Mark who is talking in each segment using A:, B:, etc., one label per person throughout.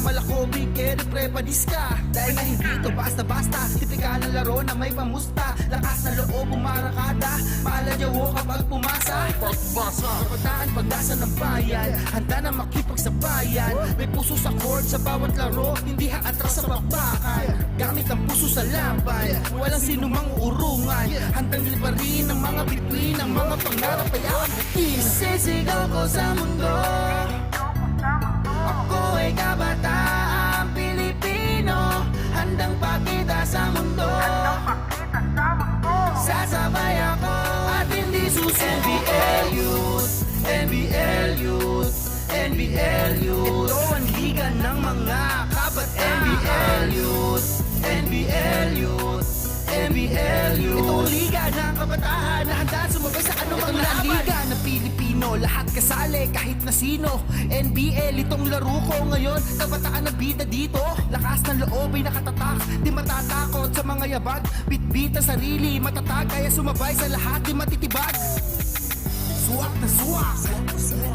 A: malakobig, kere prepadis ka. Dahil na hindi ito basta-basta, tipikal na laro na may pamusta. Lakas na loob, umarakada, maladyawo kapag pumasa. Kabataan, pag-asa ng bayan, handa na makipagsabayan. May puso sa court sa bawat laro, hindi haatras sa bakbakan. Gamit ang puso sa laban, walang sino mang urungan. Handang liparin ang mga bituin, ang mga pangarap ay abutin. Sisigaw ko sa mundo, ako ay kabataan Pilipino, handang pakita sa mundo. Sasabay ako at hindi susuko. NBL-Youth, NBL-Youth, NBL-Youth. Ito ang liga ng mga kabataan. NBL-Youth, NBL-Youth, NBL-Youth. Ito ang liga ng kabataan na handa sumabay sa anumang laban. Liga na Pilipino, lahat kasali kahit na sino. NBL, itong laro ko ngayon, kabataan na bida dito. Lakas ng loob ay nakatatak, di matatakot sa mga yabag. Bitbit ang sarili, matatag, kaya sumabay sa lahat, di matitibag. Suwak na suwak,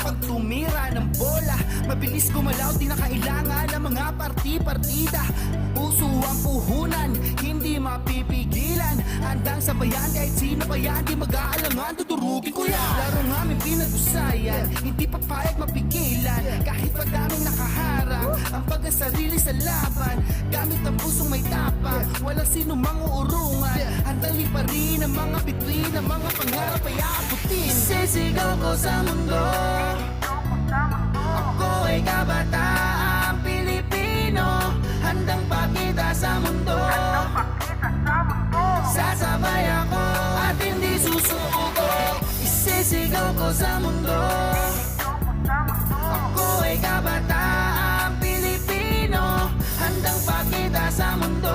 A: pag tumira ng bola, mabilis gumalaw, di na kailangan ng mga parti-partida. Puso ang puhunan, hindi mapipigilan. Handang sabayan kahit sino pa yan, di mag-aalangan, tuturugin ko yan. Laro nga may pinag-usayan, hindi papayag mapigilan. Kahit pa daming nakaharang, ang pag-sarili sa laban. Gamit ang pusong may tapang, walang sino mang uurungan. Handang liparin ang mga bituin, ang mga pangarap ay aabutin. Sisigaw ko sa mundo, ako ay kabataan Pilipino, handang pakita sa mundo. Sasabay ako at hindi susuko. Isisigaw ko sa mundo, ako ay kabataan Pilipino, handang pakita sa mundo.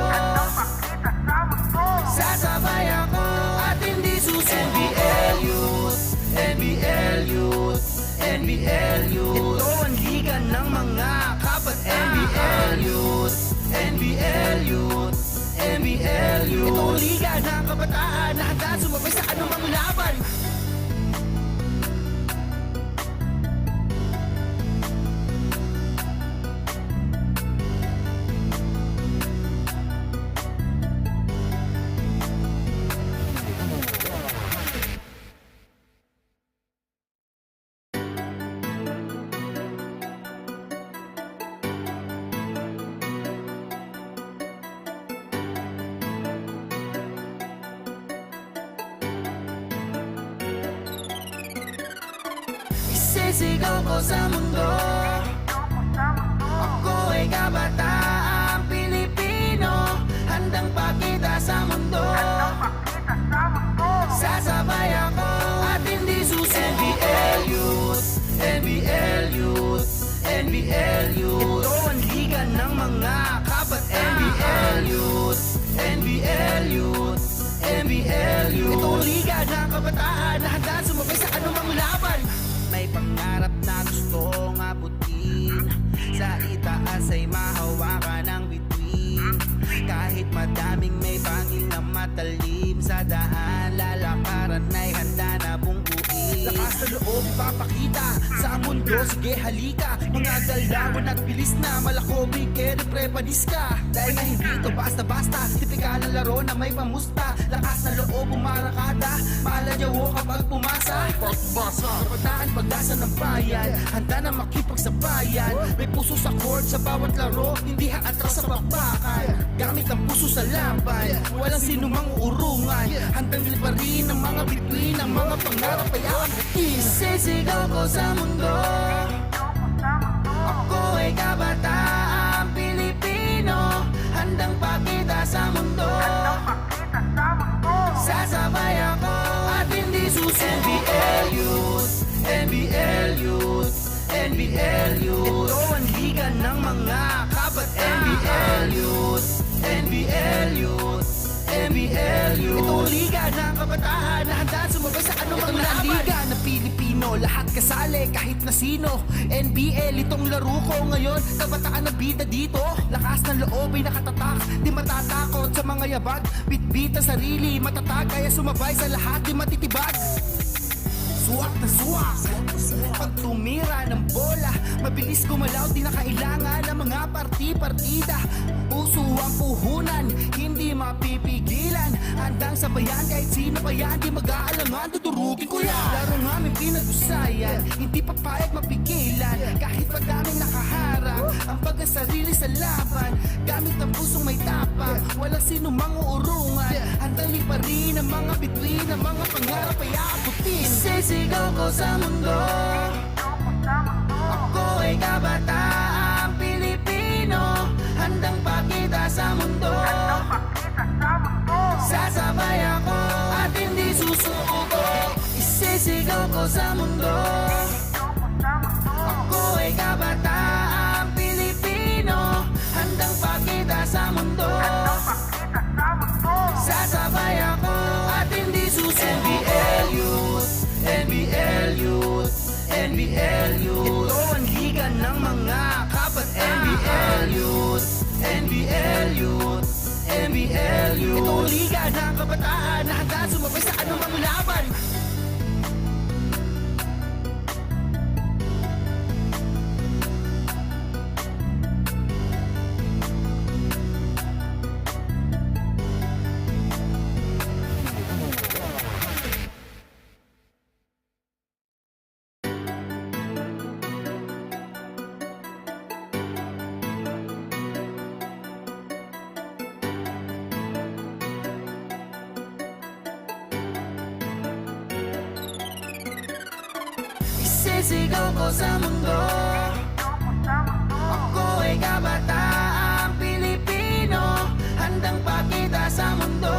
A: Sasabay ako at hindi susuko. NBL-Youth, NBL-Youth, NBL-Youth. Ito ang liga ng mga kabataan. NBL-Youth, NBL-Youth, NBL-Youth. Ito ang liga ng kabataan na handa sumabay sa anumang laban. Sisigaw ko sa mundo, ako ay kabataan Pilipino, handang pakita sa mundo. Sasabay ako at hindi susuko. NBL-Youth, NBL-Youth, NBL-Youth. Ito ang liga ng mga kabataan. NBL-Youth, NBL-Youth, NBL-Youth. Ito ang liga ng kabataan na handa sumabay sa anumang laban. May pangarap na gustong abutin, sa itaas ay mahawakan ang bituin. Kahit madaming may banging na matalim, sa daan lalakaran ay handa na bungguin. Lakas na loob ipapakita sa mundo, sige halika. Mga galawan at bilis na malakobig, kere prepadis ka. Dahil na hindi ito basta-basta, tipikal na laro na may pamusta. Lakas na loob umarakada, maladyawo kapag pumasa. Kabataan, pag-asa ng bayan, handa na makipagsabayan. May puso sa court sa bawat laro, hindi haatras sa bakbakan. Gamit ang puso sa laban, walang sino mang urungan. Handang liparin ang mga bituin, ang mga pangarap ay aabutin. Sisigaw ko sa mundo, ako ay kabataan Pilipino, handang pakita sa mundo. Sasabay ako at hindi susuko. NBL-Youth, NBL-Youth, NBL-Youth. Ito ang liga ng mga kabataan. NBL-Youth, NBL-Youth, NBL-Youth. Ito ang liga ng kabataan na handa sumabay sa anumang laban. Liga na Pilipino, lahat kasali kahit na sino. NBL, itong laro ko ngayon, kabataan na bida dito. Lakas ng loob ay nakatatak, di matatakot sa mga yabag. Bitbit ang sarili, matatag, kaya sumabay sa lahat, di matitibag. Suwak na suwak, pag tumira ng bola, mabilis gumalaw, di na kailangan ng mga di partida. Puso ang puhunan, hindi mapipigilan. Handang sabayan kahit sino pa yan, di mag-aalangan, tuturugin ko yan. Larong aming pinag-usayan, hindi papayag mapigilan. Kahit pa daming nakaharap, ang pagkasarili sa laban. Gamit ang pusong may tapang, walang sino mang uurungan. Handang liparin ang mga bituin, ang mga pangarap ay aabutin. Sisigaw ko sa mundo, ako ay kabataang Pilipino. Handang pakita sa mundo, sasabay ako at hindi susuko. Isisigaw ko sa mundo, ako ay kabataang Pilipino. Handang pakita sa mundo, sasabay ako at hindi susuko. NBL-Youth, NBL-Youth, NBL-Youth. Ito ang liga ng mga kabat. NBL-Youth, NBL-Youth, NBL-Youth. Ito ang liga ng kabataan na handa sumabay sa anumang laban. Isisigaw ko sa mundo, ako ay kabataang Pilipino. Handang pakita sa mundo,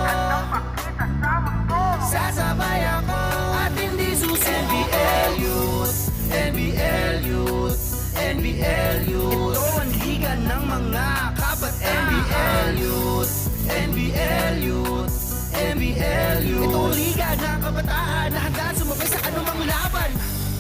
A: sasabay ako at hindi susuko. NBL-Youth, NBL-Youth, NBL-Youth. Ito ang liga ng mga kabat. NBL-Youth, NBL-Youth, NBL-Youth. Ito ang liga ng kabataan na handa sumabay sa anumang laban.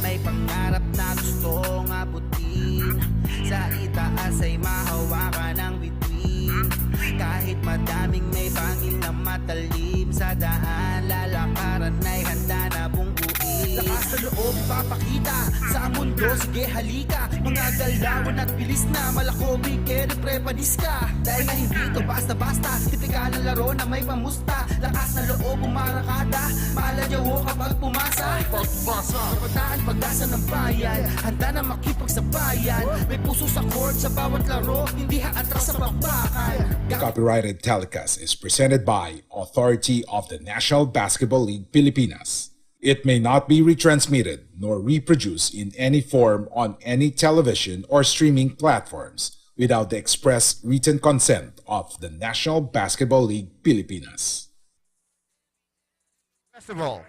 A: May pangarap na gustong abutin, sa itaas ay mahawakan ang bituin. Kahit madaming may bangin na matalim, sa daan lalakaran ay handa na bungguin. Lakas na loob papakita sa mundo, sige halika. Mga galawan at bilis na malakobig, kere prepanis ka. Dahil na hindi ito basta-basta, tipikal na laro na may pamusta. Lakas na loob umarakada, maladyawo kapag pumasa. Kabataan pag-asa ng bayan, handa na makipagsabayan. May puso sa court sa bawat laro, hindi haatras sa bakbakan.
B: Copyrighted telecast is presented by Authority of the National Basketball League Pilipinas. It may not be retransmitted nor reproduced in any form on any television or streaming platforms without the express written consent of the National Basketball League Pilipinas.
C: Festival.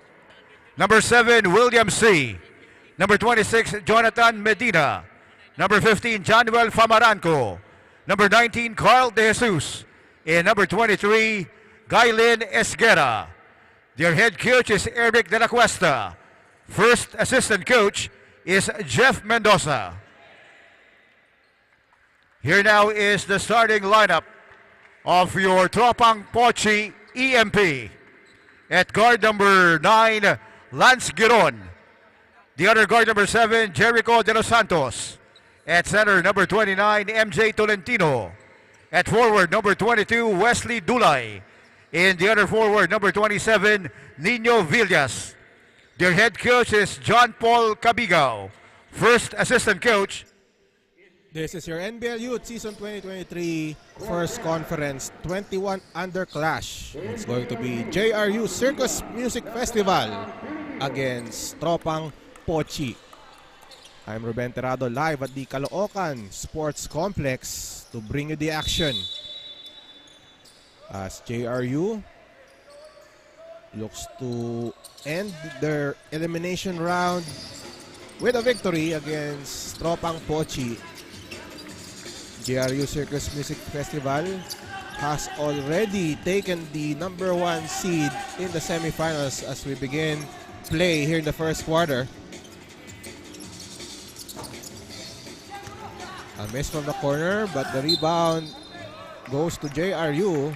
C: Number 7, William C. Number 26, Jonathan Medina. Number 15, Januel Famaranco. Number 19, Carl De Jesus. And number 23, Gailin Esguera. Their head coach is Eric De La Cuesta. First assistant coach is Jeff Mendoza. Here now is the starting lineup of your Tropang Potchie EMP. At guard number 9, Lance Giron. The other guard number 7, Jericho De Los Santos. At center number 29, MJ Tolentino. At forward number 22, Wesley Dulay. And the other forward number 27, Nino Villas. Their head coach is John Paul Cabigao. First assistant coach.
D: This is your NBL-Youth Season 2023 First Conference 21 Under Clash. It's going to be JRU Circus Music Festival against Tropang Potchie. I'm Ruben Terrado live at the Caloocan Sports Complex to bring you the action. As JRU looks to end their elimination round with a victory against Tropang Potchie. JRU Circus Music Festival has already taken the number 1 seed in the semifinals as we begin play here in the first quarter. A miss from the corner, but the rebound goes to JRU.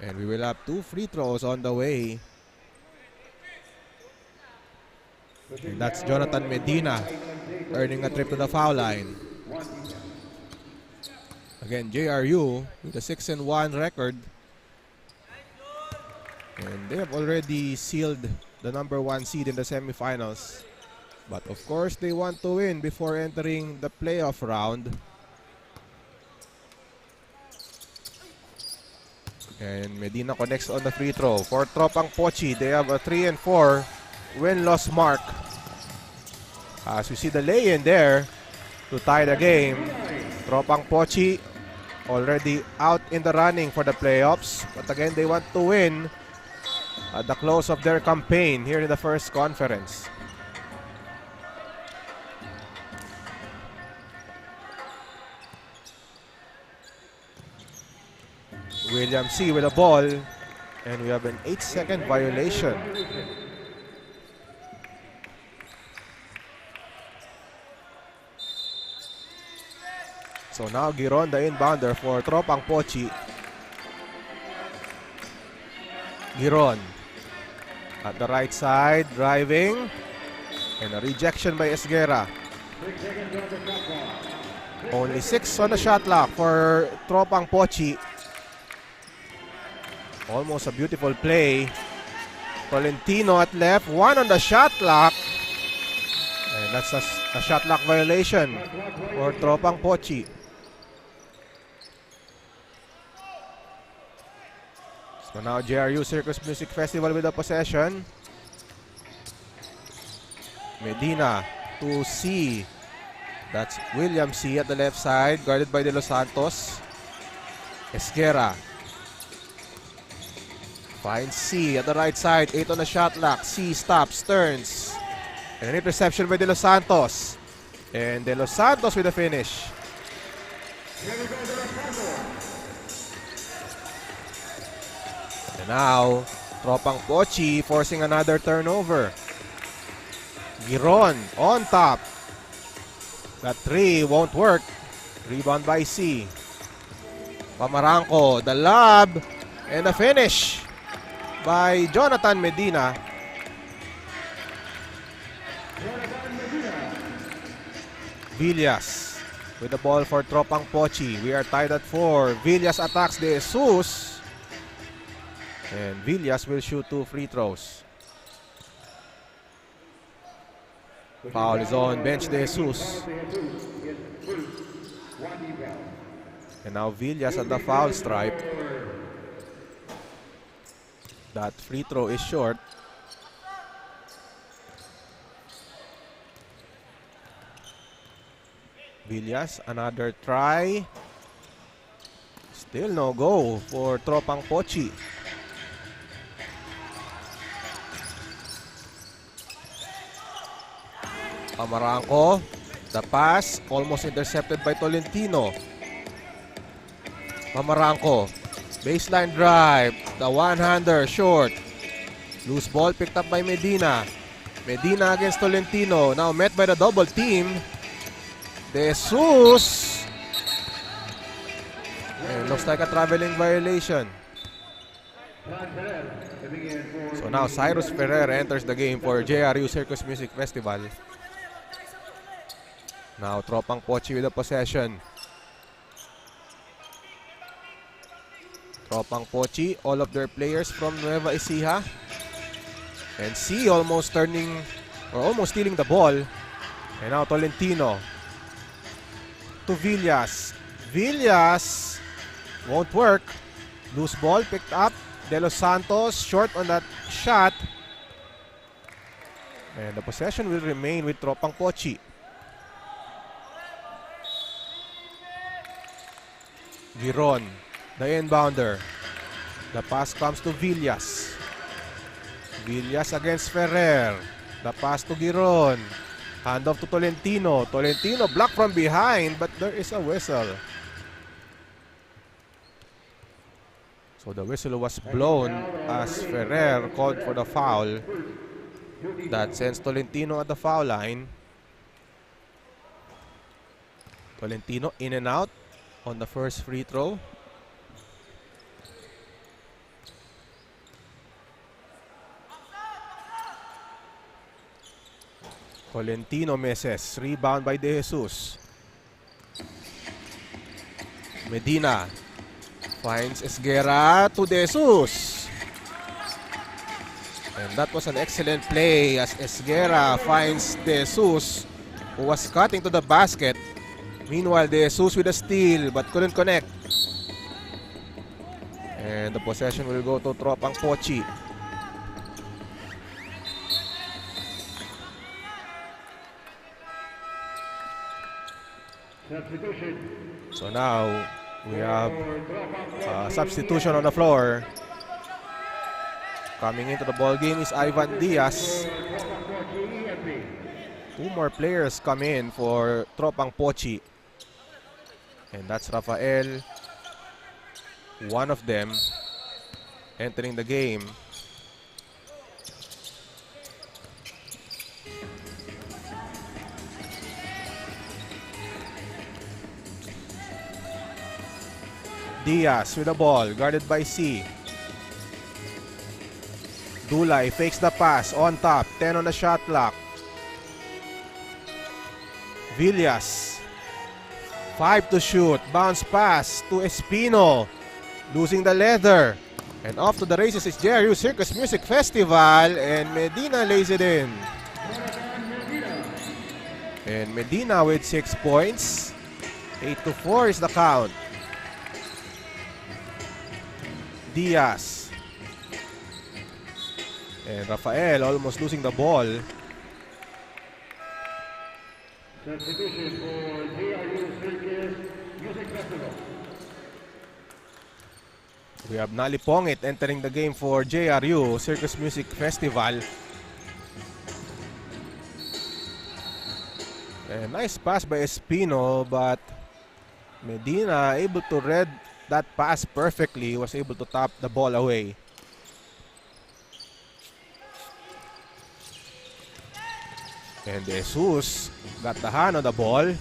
D: And we will have 2 free throws on the way. And that's Jonathan Medina earning a trip to the foul line. Again, JRU with a 6-1 record. And they have already sealed the #1 seed in the semifinals. But of course, they want to win before entering the playoff round. And Medina connects on the free throw. For Tropang Potchie, they have a 3-4 win-loss mark. As we see the lay-in there to tie the game. Tropang Potchie already out in the running for the playoffs. But again, they want to win at the close of their campaign here in the first conference. William C. with the ball, and we have an 8-second violation. So now Giron, the inbounder for Tropang Potchie. Giron at the right side, driving, and a rejection by Esguerra. Only 6 on the shot clock for Tropang Potchie. Almost a beautiful play. Tolentino at left, 1 on the shot clock. And that's a shot clock violation for Tropang Potchie. So now JRU Circus Music Festival with the possession. Medina to C. That's William C at the left side, guarded by De Los Santos. Esguerra finds C at the right side, 8 on the shot clock. C stops, turns. And an interception by De Los Santos. And De Los Santos with the finish. And now, Tropang Potchie forcing another turnover. Giron on top. That 3 won't work. Rebound by C. Pamaranco, the lob, and the finish by Jonathan Medina. Villas with the ball for Tropang Potchie. We are tied at 4. Villas attacks De Jesus. And Villas will shoot 2 free throws. Foul is on bench De Jesus. And now Villas at the foul stripe. That free throw is short. Villas, another try. Still no go for Tropang Potchie. Pamaranco, the pass, almost intercepted by Tolentino. Pamaranco, baseline drive, the one-hander short. Loose ball picked up by Medina. Medina against Tolentino, now met by the double team. De Jesus. And looks like a traveling violation. So now Cyrus Ferrer enters the game for JRU Circus Music Festival. Now Tropang Potchie with the possession. Tropang Potchie, all of their players from Nueva Ecija. And C almost turning or almost stealing the ball. And now Tolentino to Villas. Villas won't work. Loose ball picked up. De Los Santos short on that shot. And the possession will remain with Tropang Potchie. Giron, the inbounder. The pass comes to Villas. Villas against Ferrer. The pass to Giron. Handoff to Tolentino. Tolentino blocked from behind, but there is a whistle. So the whistle was blown as Ferrer called for the foul. That sends Tolentino at the foul line. Tolentino in and out on the first free throw. Tolentino misses. Rebound by De Jesus. Medina finds Esguerra to De Jesus. And that was an excellent play as Esguerra finds De Jesus, who was cutting to the basket. Meanwhile, De Jesus with a steal but couldn't connect. And the possession will go to Tropang Potchie. So now we have substitution on the floor. Coming into the ball game is Ivan Diaz. 2 more players come in for Tropang Potchie. And that's Rafael, one of them, entering the game. Diaz with the ball, guarded by C. Dulay fakes the pass on top, 10 on the shot clock. Villas, 5 to shoot, bounce pass to Espino, losing the leather. And off to the races is JRU Circus Music Festival, and Medina lays it in. And Medina with 6 points, 8-4 is the count. Diaz. And Rafael almost losing the ball.
E: Substitution for JRU Circus Music Festival.
D: We have Nali Pongit entering the game for JRU Circus Music Festival. A nice pass by Espino, but Medina able to read that pass perfectly, was able to tap the ball away. And Jesus got the hand on the ball,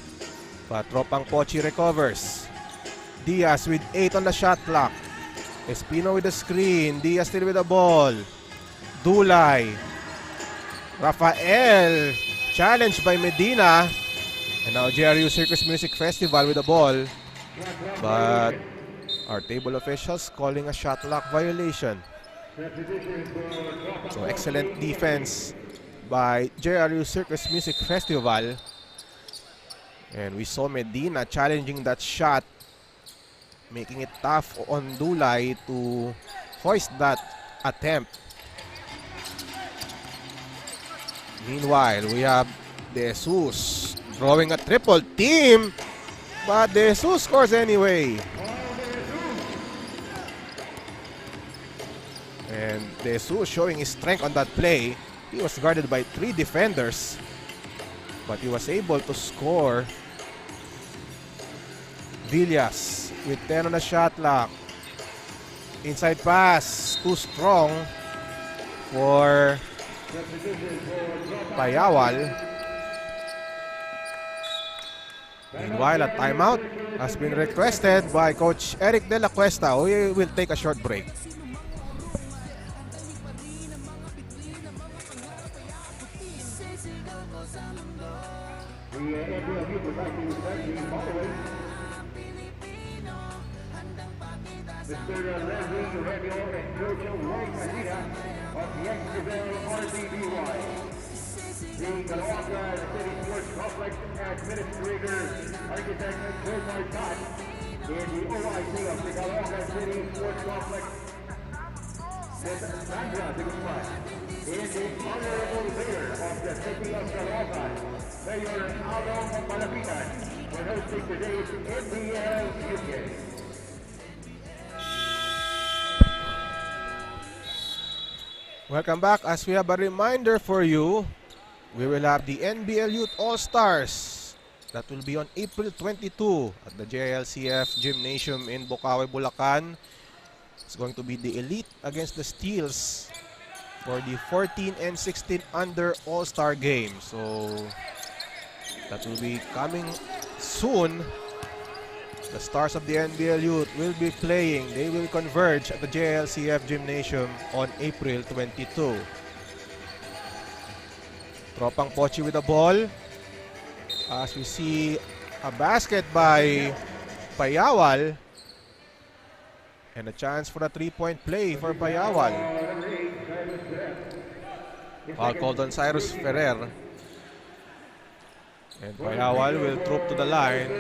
D: but Tropang Potchie recovers. Diaz with 8 on the shot clock. Espino with the screen. Diaz still with the ball. Dulay. Rafael challenged by Medina. And now JRU Circus Music Festival with the ball. But our table officials calling a shot clock violation. So excellent defense by JRU Circus Music Festival. And we saw Medina challenging that shot, making it tough on Dulay to hoist that attempt. Meanwhile, we have De Jesus throwing a triple team, but De Jesus scores anyway. And De Jesus showing his strength on that play. He was guarded by 3 defenders, but he was able to score. Villas with 10 on the shot clock. Inside pass, too strong for Payawal. Meanwhile, a timeout has been requested by Coach Eric De La Cuesta. We will take a short break.
E: The NBL-Youth would like to thank the following: Mr. Leslie Revio and Jojo Roy Casina of the Extrabel RBBY. The Caloocan City Sports Complex Administrator, Architect Joseph Todd. In the OIC of the Caloocan City Sports Complex, Ms. Sandra de Guzman. In the Honorable Mayor of the City of Caloocan, Mayor Along Malapitan, for hosting today's NBL-Youth game.
D: Welcome back. As we have a reminder for you, we will have the NBL-Youth All-Stars. That will be on April 22 at the JLCF Gymnasium in Bocaue, Bulacan. It's going to be the Elite against the Steels for the 14 and 16 under All-Star game. So that will be coming soon. The stars of the NBL-Youth will be playing. They will converge at the JLCF Gymnasium on April 22. Tropang Potchie with the ball. As we see a basket by Payawal. And a chance for a 3-point play for Payawal. Foul called on Cyrus Ferrer. And Payawal will troop to the line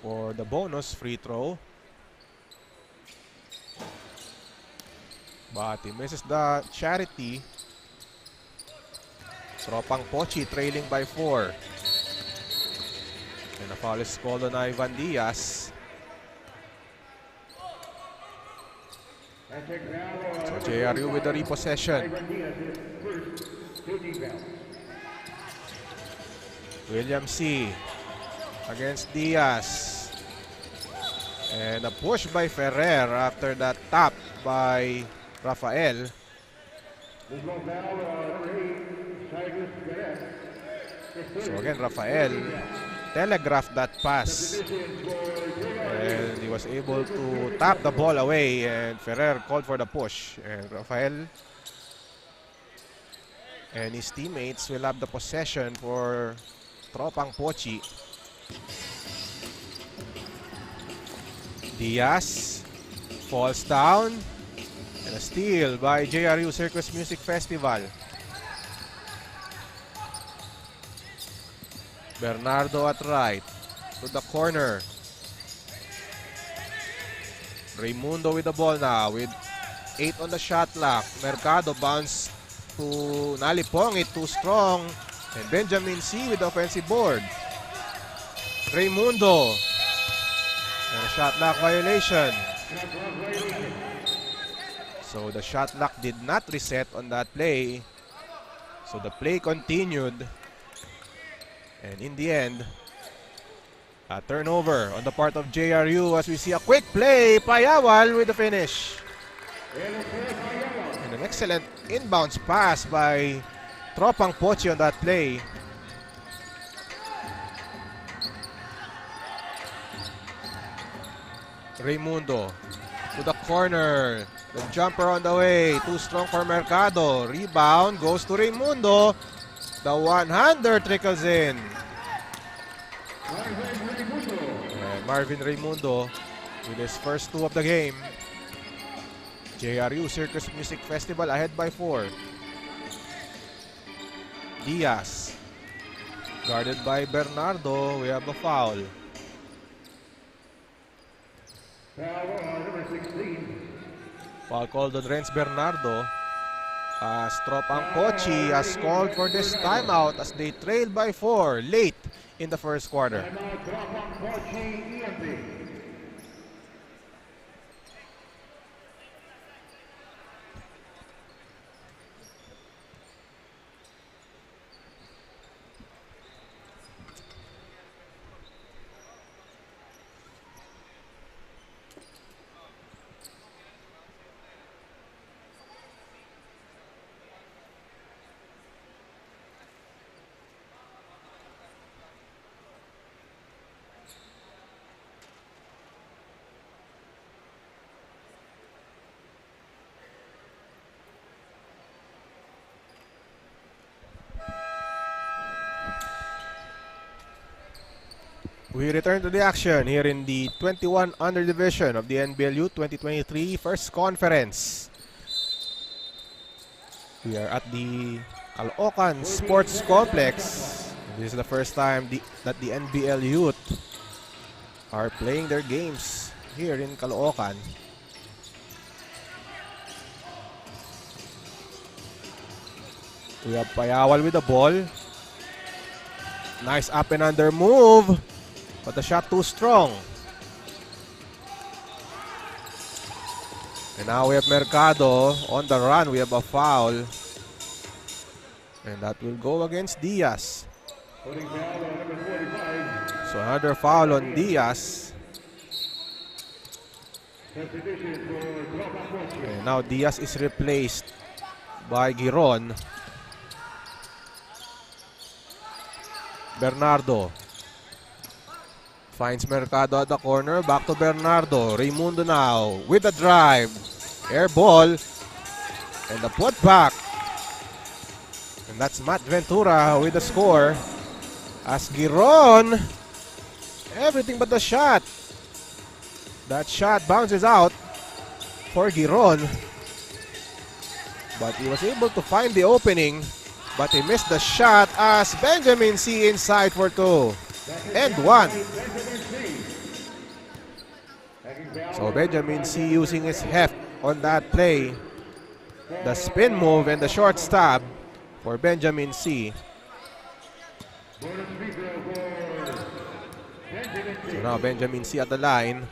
D: for the bonus free throw. But he misses the charity. Tropang Potchie trailing by 4. And a foul is called on Ivan Diaz. So JRU with the repossession. William C. against Diaz. And a push by Ferrer after that tap by Rafael. So again, Rafael telegraphed that pass. And he was able to tap the ball away, and Ferrer called for the push. And Rafael and his teammates will have the possession for Tropang Potchie. Diaz falls down, and a steal by JRU Circus Music Festival. Bernardo at right to the corner. Raimundo with the ball now with 8 on the shot clock. Mercado bounce to Nalipong, it too strong. And Benjamin C with the offensive board. Raimundo. And a shot clock violation. So the shot clock did not reset on that play. So the play continued. And in the end, a turnover on the part of JRU as we see a quick play. Payawal with the finish. And an excellent inbounds pass by Tropang Potchie on that play. Raimundo to the corner. The jumper on the way. Too strong for Mercado. Rebound goes to Raimundo. The one-hander trickles in. And Marvin Raimundo with his first 2 of the game. JRU Circus Music Festival ahead by 4. Diaz. Guarded by Bernardo. We have a foul. Foul called on Renz Bernardo. As Tropang Potchie has called for this timeout as they trail by 4 late in the first quarter. We return to the action here in the 21 under division of the NBL-Youth 2023 first conference. We are at the Caloocan Sports Complex. This is the first time that the NBL-Youth are playing their games here in Caloocan. We have Payawal with the ball. Nice up and under move. But the shot too strong. And now we have Mercado on the run. We have a foul. And that will go against Diaz. So another foul on Diaz. And now Diaz is replaced by Giron. Bernardo finds Mercado at the corner. Back to Bernardo. Raimundo now with the drive. Air ball. And the put back. And that's Matt Ventura with the score. As Giron everything but the shot. That shot bounces out for Giron. But he was able to find the opening. But he missed the shot as Benjamin C inside for 2. And 1. So Benjamin C using his heft on that play. The spin move and the short stab for Benjamin C. So now Benjamin C at the line.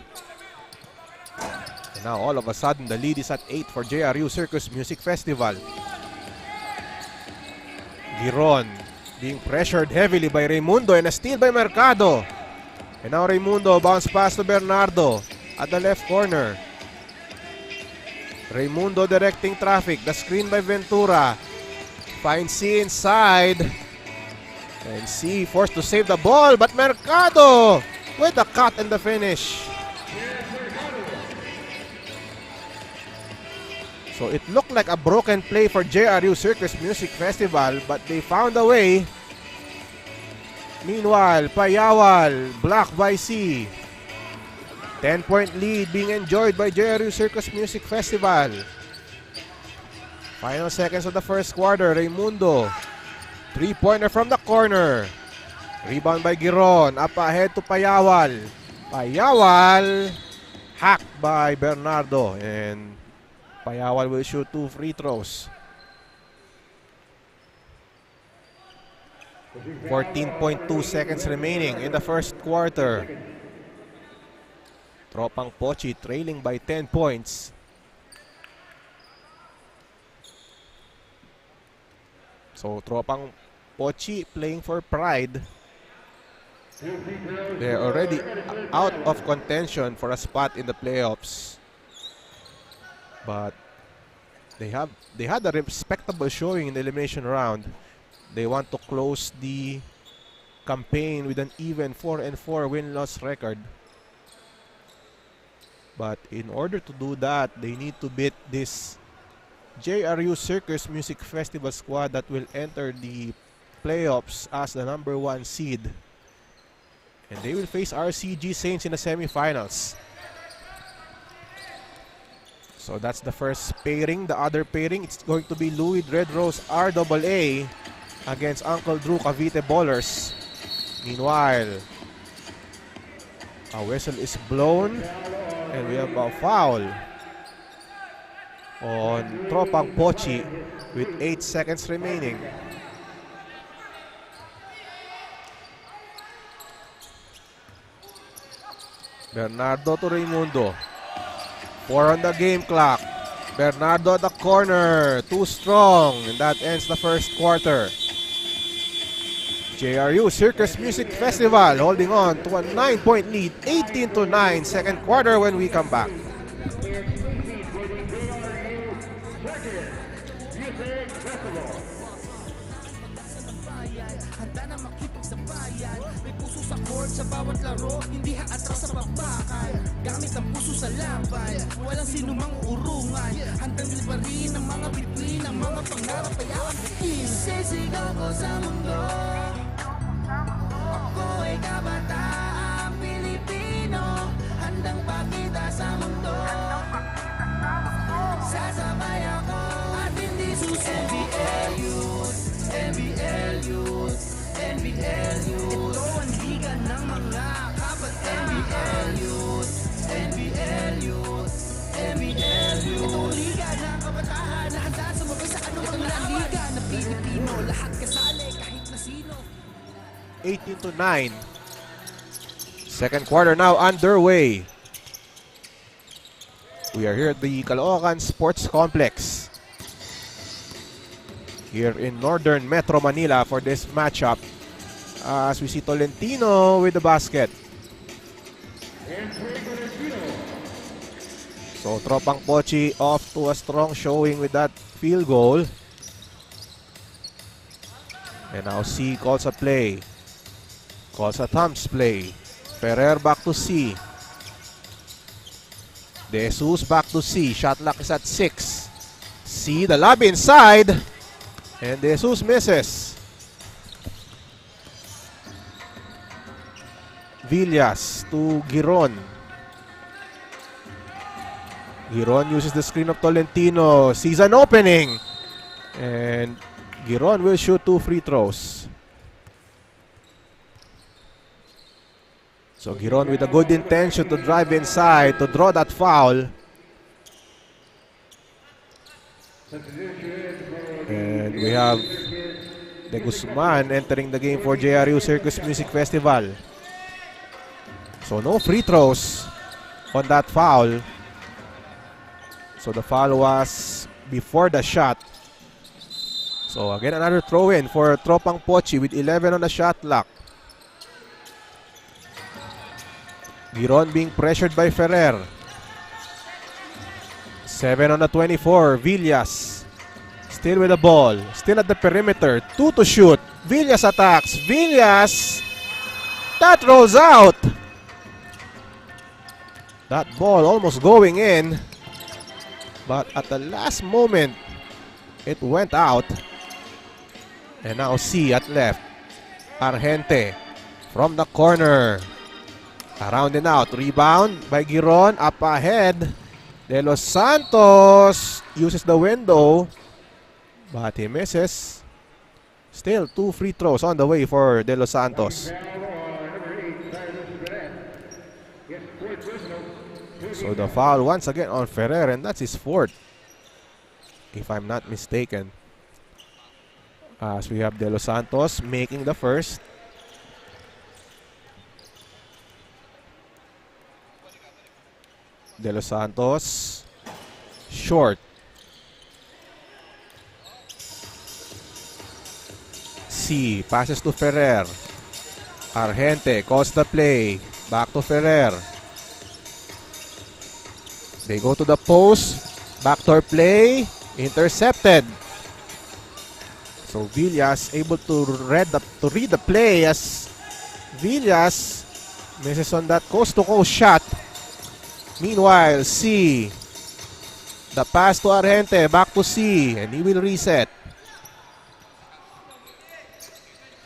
D: And now all of a sudden the lead is at 8 for JRU Circus Music Festival. Giron being pressured heavily by Raimundo and a steal by Mercado. And now Raimundo bounce pass to Bernardo at the left corner. Raimundo directing traffic. The screen by Ventura. Finds C inside. And C forced to save the ball. But Mercado with the cut and the finish. So it looked like a broken play for JRU Circus Music Festival, but they found a way. Meanwhile, Payawal blocked by C. 10-point lead being enjoyed by JRU Circus Music Festival. Final seconds of the first quarter. Raimundo. 3-pointer from the corner. Rebound by Giron. Up ahead to Payawal. Payawal hacked by Bernardo. And Payawal will shoot 2 free throws. 14.2 seconds remaining in the first quarter. Tropang Potchie trailing by 10 points. So Tropang Potchie playing for pride. They're already out of contention for a spot in the playoffs. But they had a respectable showing in the elimination round. They want to close the campaign with an even 4-4 win-loss record. But in order to do that, they need to beat this JRU Circus Music Festival squad that will enter the playoffs as the #1 seed. And they will face RCG Saints in the semifinals. So that's the first pairing. The other pairing, it's going to be Louis Red Rose RAA against Uncle Drew Cavite Ballers. Meanwhile, a whistle is blown and we have a foul on Tropang Potchie with 8 seconds remaining. Bernardo to Raimundo. 4 on the game clock. Bernardo at the corner. Too strong. And that ends the first quarter. JRU Circus Music Festival holding on to a 9-point lead. 18-9. Second quarter when we come back.
A: Sa bawat laro, hindi haatras sa bakbakan. Gamit ang puso sa laban, walang sinumang urungan. Handang libarin ang mga bituin, ang mga pangarap ay aking. Sisigaw ko sa mundo, ako ay kabataang Pilipino. Handang pakita sa mundo, sasabay ako at hindi susuko. NBL-Youth, NBL-Youth, NBL-Youth. Ito ang liga ng mga kabataan. NBL-Youth, NBL-Youth, NBL-Youth. Ito ang liga ng kabataan na handa sumabay sa anumang liga na Pilipino. Lahat kasali kahit na sino.
D: 18-9. Second quarter now underway. We are here at the Caloocan Sports Complex here in northern Metro Manila for this matchup. As we see Tolentino with the basket. So Tropang Potchie off to a strong showing with that field goal. And now C calls a play. Calls a thumbs play. Ferrer back to C. De Jesus back to C. Shot clock is at 6. C, the lob inside. And De Jesus misses. Villas to Giron. Giron uses the screen of Tolentino. Sees an opening. And Giron will shoot 2 free throws. So Giron with a good intention to drive inside to draw that foul. And we have De Guzman entering the game for JRU Circus Music Festival. So no free throws on that foul. So the foul was before the shot. So again, another throw-in for Tropang Potchie with 11 on the shot clock. Giron being pressured by Ferrer. 7 on the 24, Villas. Still with the ball. Still at the perimeter. 2 to shoot. Villas attacks. Villas. That rolls out. That ball almost going in. But at the last moment, it went out. And now C at left. Argente from the corner. Around and out. Rebound by Giron. Up ahead. De Los Santos uses the window. But he misses. Still 2 free throws on the way for De Los Santos. So the foul once again on Ferrer, and that's his 4th, if I'm not mistaken. As we have De Los Santos making the first. De Los Santos short. C passes to Ferrer. Argente calls the play. Back to Ferrer. They go to the post. Backdoor play. Intercepted. So Villas able to read the play as Villas misses on that coast-to-coast shot. Meanwhile, C. The pass to Argente. Back to C. And he will reset.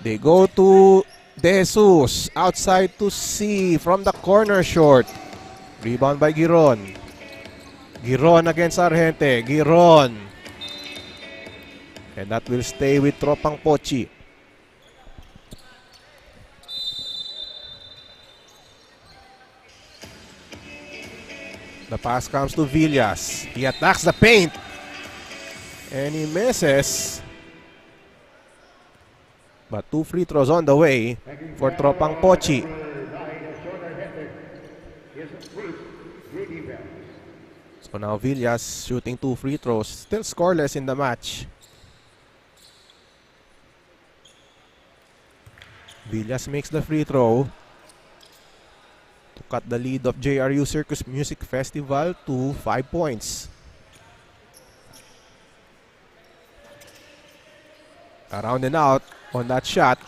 D: They go to De Jesus. Outside to C. From the corner short. Rebound by Giron. Giron against Argente. Giron. And that will stay with Tropang Potchie. The pass comes to Villas. He attacks the paint. And he misses. But 2 free throws on the way for Tropang Potchie. So now Villas shooting 2 free throws. Still scoreless in the match. Villas makes the free throw to cut the lead of JRU Circus Music Festival to 5 points. Around and out on that shot.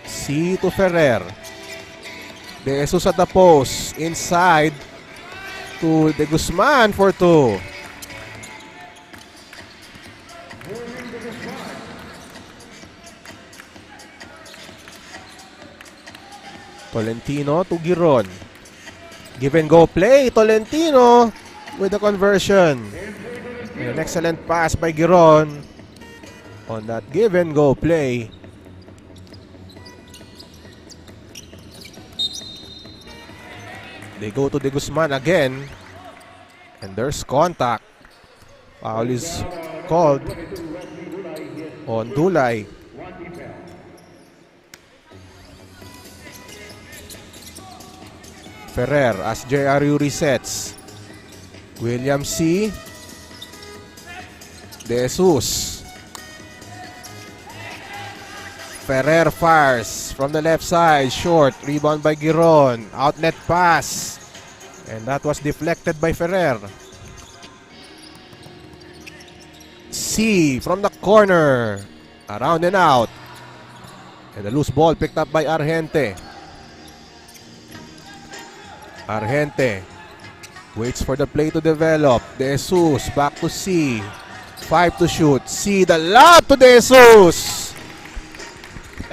D: C to Ferrer. De Jesus at the post. Inside to De Guzman for 2. Tolentino to Giron. Give and go play. Tolentino with the conversion. An excellent pass by Giron on that give and go play. They go to De Guzman again. And there's contact. Foul is called on Dulay. Ferrer as JRU resets. William C. De Jesus. Ferrer fires from the left side. Short. Rebound by Giron. Outlet pass. And that was deflected by Ferrer. C from the corner. Around and out. And the loose ball picked up by Argente. Argente waits for the play to develop. De Jesus back to C. 5 to shoot. C, the lob to De Jesus.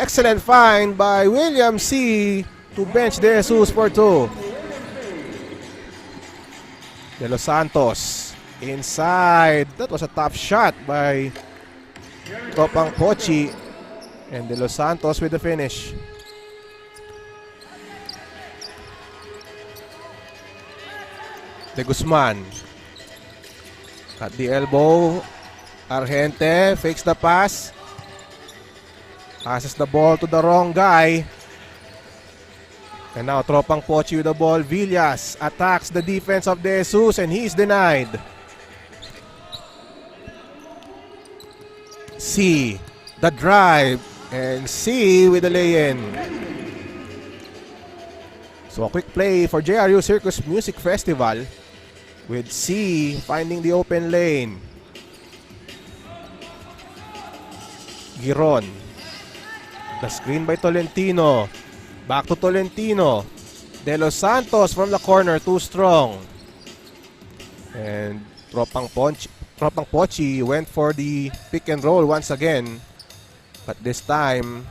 D: Excellent find by William C. to bench De Jesus for 2. De Los Santos inside. That was a tough shot by Tropang Potchie. And De Los Santos with the finish. De Guzman at the elbow. Argente fakes the pass. Passes the ball to the wrong guy. And now Tropang Potchie with the ball. Villas attacks the defense of De Jesus and he's denied. C, the drive, and C with the lay-in. So a quick play for JRU Circus Music Festival with C finding the open lane. Giron. The screen by Tolentino. Back to Tolentino. De Los Santos from the corner, too strong. And Tropang Potchie went for the pick and roll once again. But this time,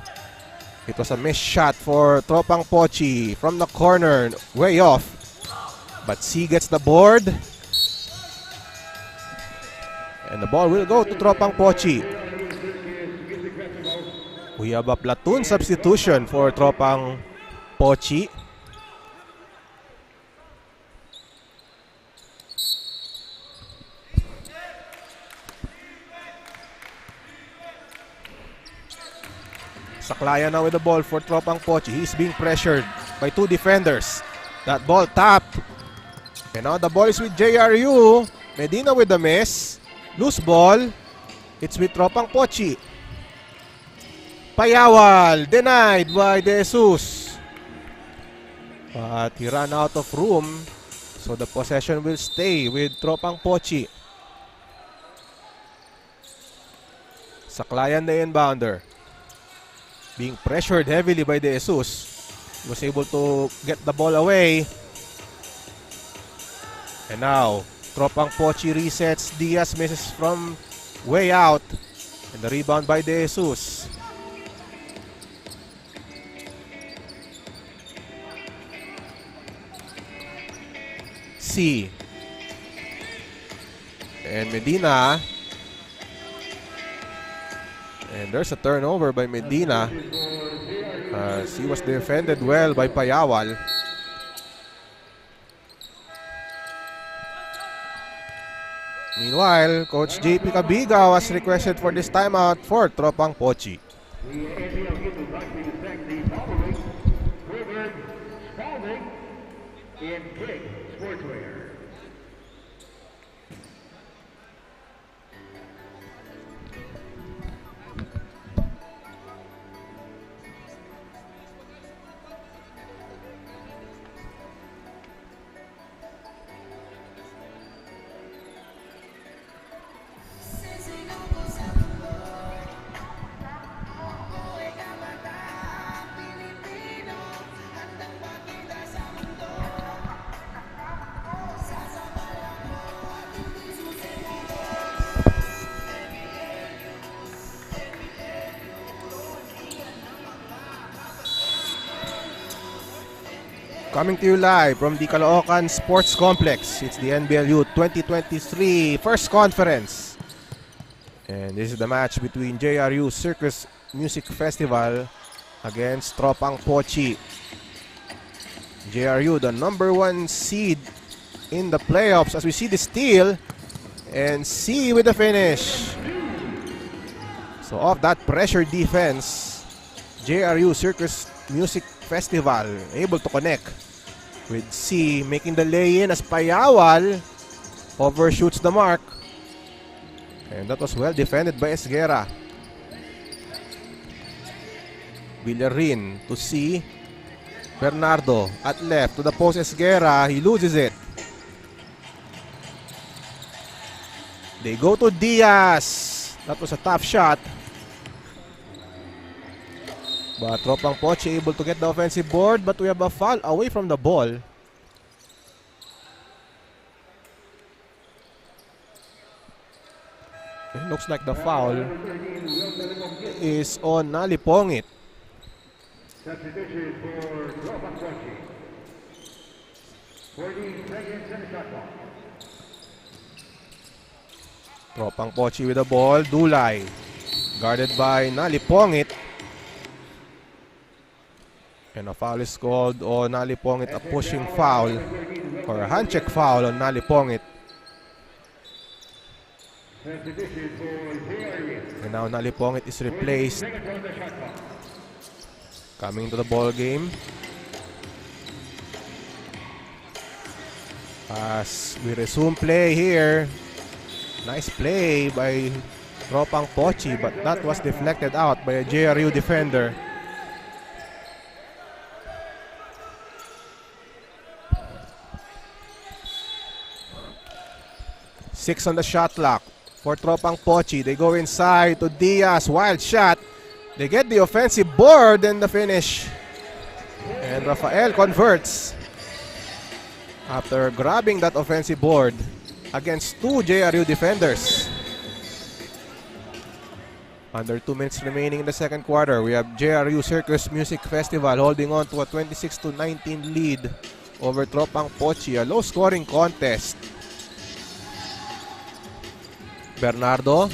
D: it was a missed shot for Tropang Potchie from the corner, way off. But C gets the board. And the ball will go to Tropang Potchie. We have a platoon substitution for Tropang Potchie. Saklaya now with the ball for Tropang Potchie. He's being pressured by 2 defenders. That ball tapped. And now the ball is with JRU. Medina with the miss. Loose ball. It's with Tropang Potchie. Payawal denied by De Jesus. But he ran out of room. So the possession will stay with Tropang Potchie. Saklayan the inbounder. Being pressured heavily by De Jesus. Was able to get the ball away. And now, Tropang Potchie resets. Diaz misses from way out. And the rebound by De Jesus. C. And Medina. And there's a turnover by Medina. He was defended well by Payawal. Meanwhile, Coach JP Cabiga was requested for this timeout for Tropang Potchie.
E: The NBL-Youth would like me to thank the following: Wilbur Spalding in Big Sportswear.
D: Coming to you live from the Caloocan Sports Complex. It's the NBL-Youth 2023 first conference. And this is the match between JRU Circus Music Festival against Tropang Potchie. JRU, the #1 seed in the playoffs, as we see the steal. And C with the finish. So off that pressure defense, JRU Circus Music Festival able to connect with C, making the lay-in as Payawal overshoots the mark. And that was well defended by Esguera. Villarin to C. Bernardo at left to the post. Esguera, he loses it. They go to Diaz. That was a tough shot. But Tropang Potchie able to get the offensive board, but we have a foul away from the ball. It looks like the foul is on Nalipongit.
E: Substitution for Tropang Potchie. 40 seconds and a shot clock.
D: Tropang Potchie with the ball. Dulay. Guarded by Nalipongit. And a foul is called on Nalipongit. A pushing foul or a hand check foul on Nalipongit.
E: Substitution for JRU.
D: And now Nalipongit is replaced.
E: Seconds on the shot clock.
D: Coming to the ball game. As we resume play here. Nice play by Tropang Potchie, but that was deflected out by a JRU defender. Six on the shot clock for Tropang Potchie. They go inside to Diaz. Wild shot. They get the offensive board and the finish. And Rafael converts after grabbing that offensive board against two JRU defenders. Under 2 minutes remaining in the second quarter, we have JRU Circus Music Festival holding on to a 26-19 lead over Tropang Potchie. A low-scoring contest. Bernardo.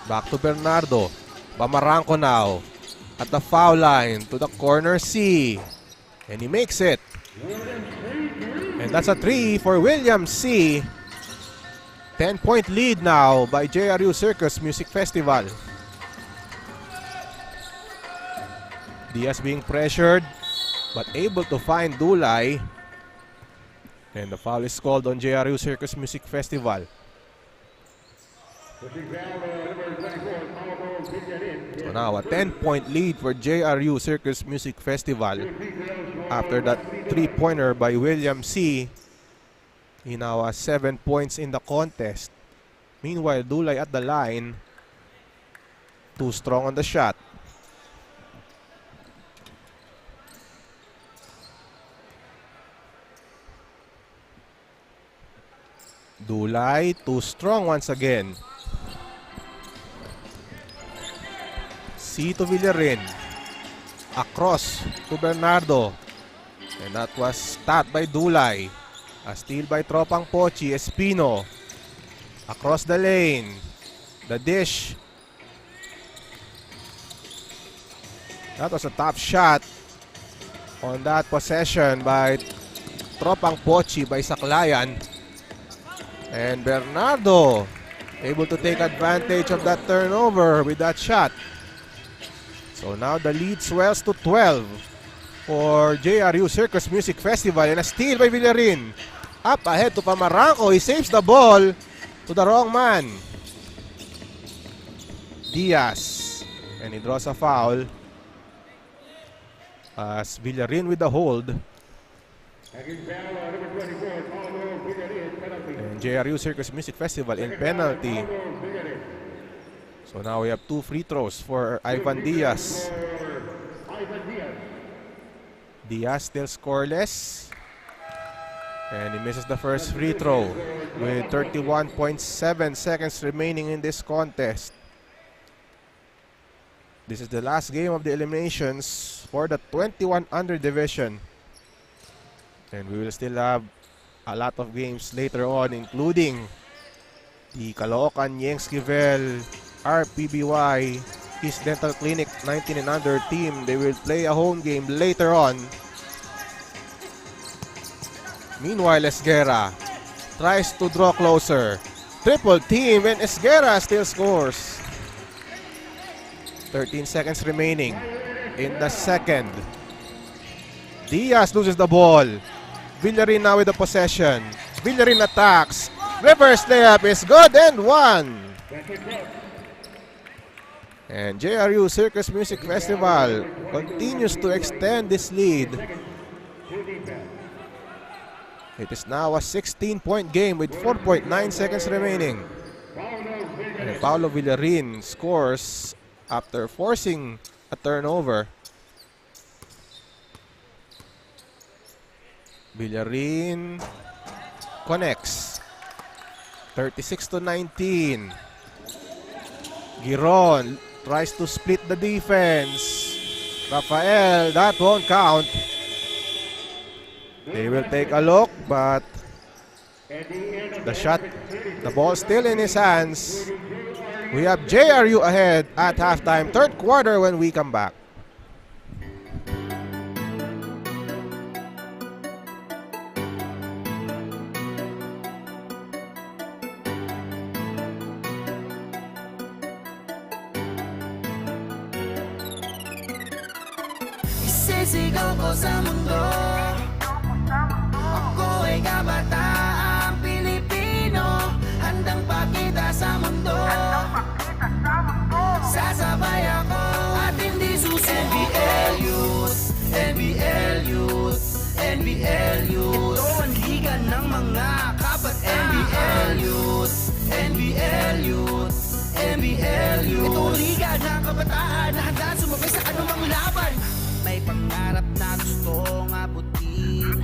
D: Back to Bernardo. Bamaranco now at the foul line to the corner C. And he makes it. And that's a 3 for William C. 10-point lead now by JRU Circus Music Festival. Diaz being pressured but able to find Dulay. And the foul is called on JRU Circus Music Festival. So now a 10-point lead for JRU Circus Music Festival after that 3-pointer by William C. He now has 7 points in the contest. Meanwhile, Dulay at the line. Too strong on the shot. Dulay, too strong once again. C to Villarin. Across to Bernardo. And that was stopped by Dulay. A steal by Tropang Potchie. Espino. Across the lane. The dish. That was a top shot on that possession by Tropang Potchie by Saklayan. And Bernardo able to take advantage of that turnover with that shot. So now the lead swells to 12 for JRU Circus Music Festival. And a steal by Villarin. Up ahead to Pamaranco. He saves the ball to the wrong man. Diaz. And he draws a foul. As Villarin with the hold. And JRU Circus Music Festival in penalty. So now we have 2 free throws for Ivan Diaz. Diaz still scoreless. And he misses the first free throw with 31.7 seconds remaining in this contest. This is the last game of the eliminations for the 21 under division. And we will still have a lot of games later on, including the Caloocan Yangskivel RPBY East Dental Clinic 19 and under team. They will play a home game later on. Meanwhile, Esguerra tries to draw closer. Triple team and Esguerra still scores. 13 seconds remaining in the second. Diaz loses the ball. Villarin now with the possession. Villarin attacks. Reverse layup is good and one. And JRU Circus Music Festival continues to extend this lead. It is now a 16-point game with 4.9 seconds remaining. And Paulo Villarin scores after forcing a turnover. Villarin connects. 36-19. Giron tries to split the defense. Rafael, that won't count. They will take a look, but the shot, the ball still in his hands. We have JRU ahead at halftime, third quarter when we come back.
A: Isisigaw ko sa mundo, ako ay kabataang Pilipino, handang pakita sa mundo. Sasabay ako at hindi susuko. NBL-Youth, NBL-Youth, NBL-Youth. Ito ang liga ng mga kabat. NBL-Youth, NBL-Youth, NBL-Youth. Ito ang liga ng kabataan na handa sumabay sa anumang laban. May pangarap na gustong abutin,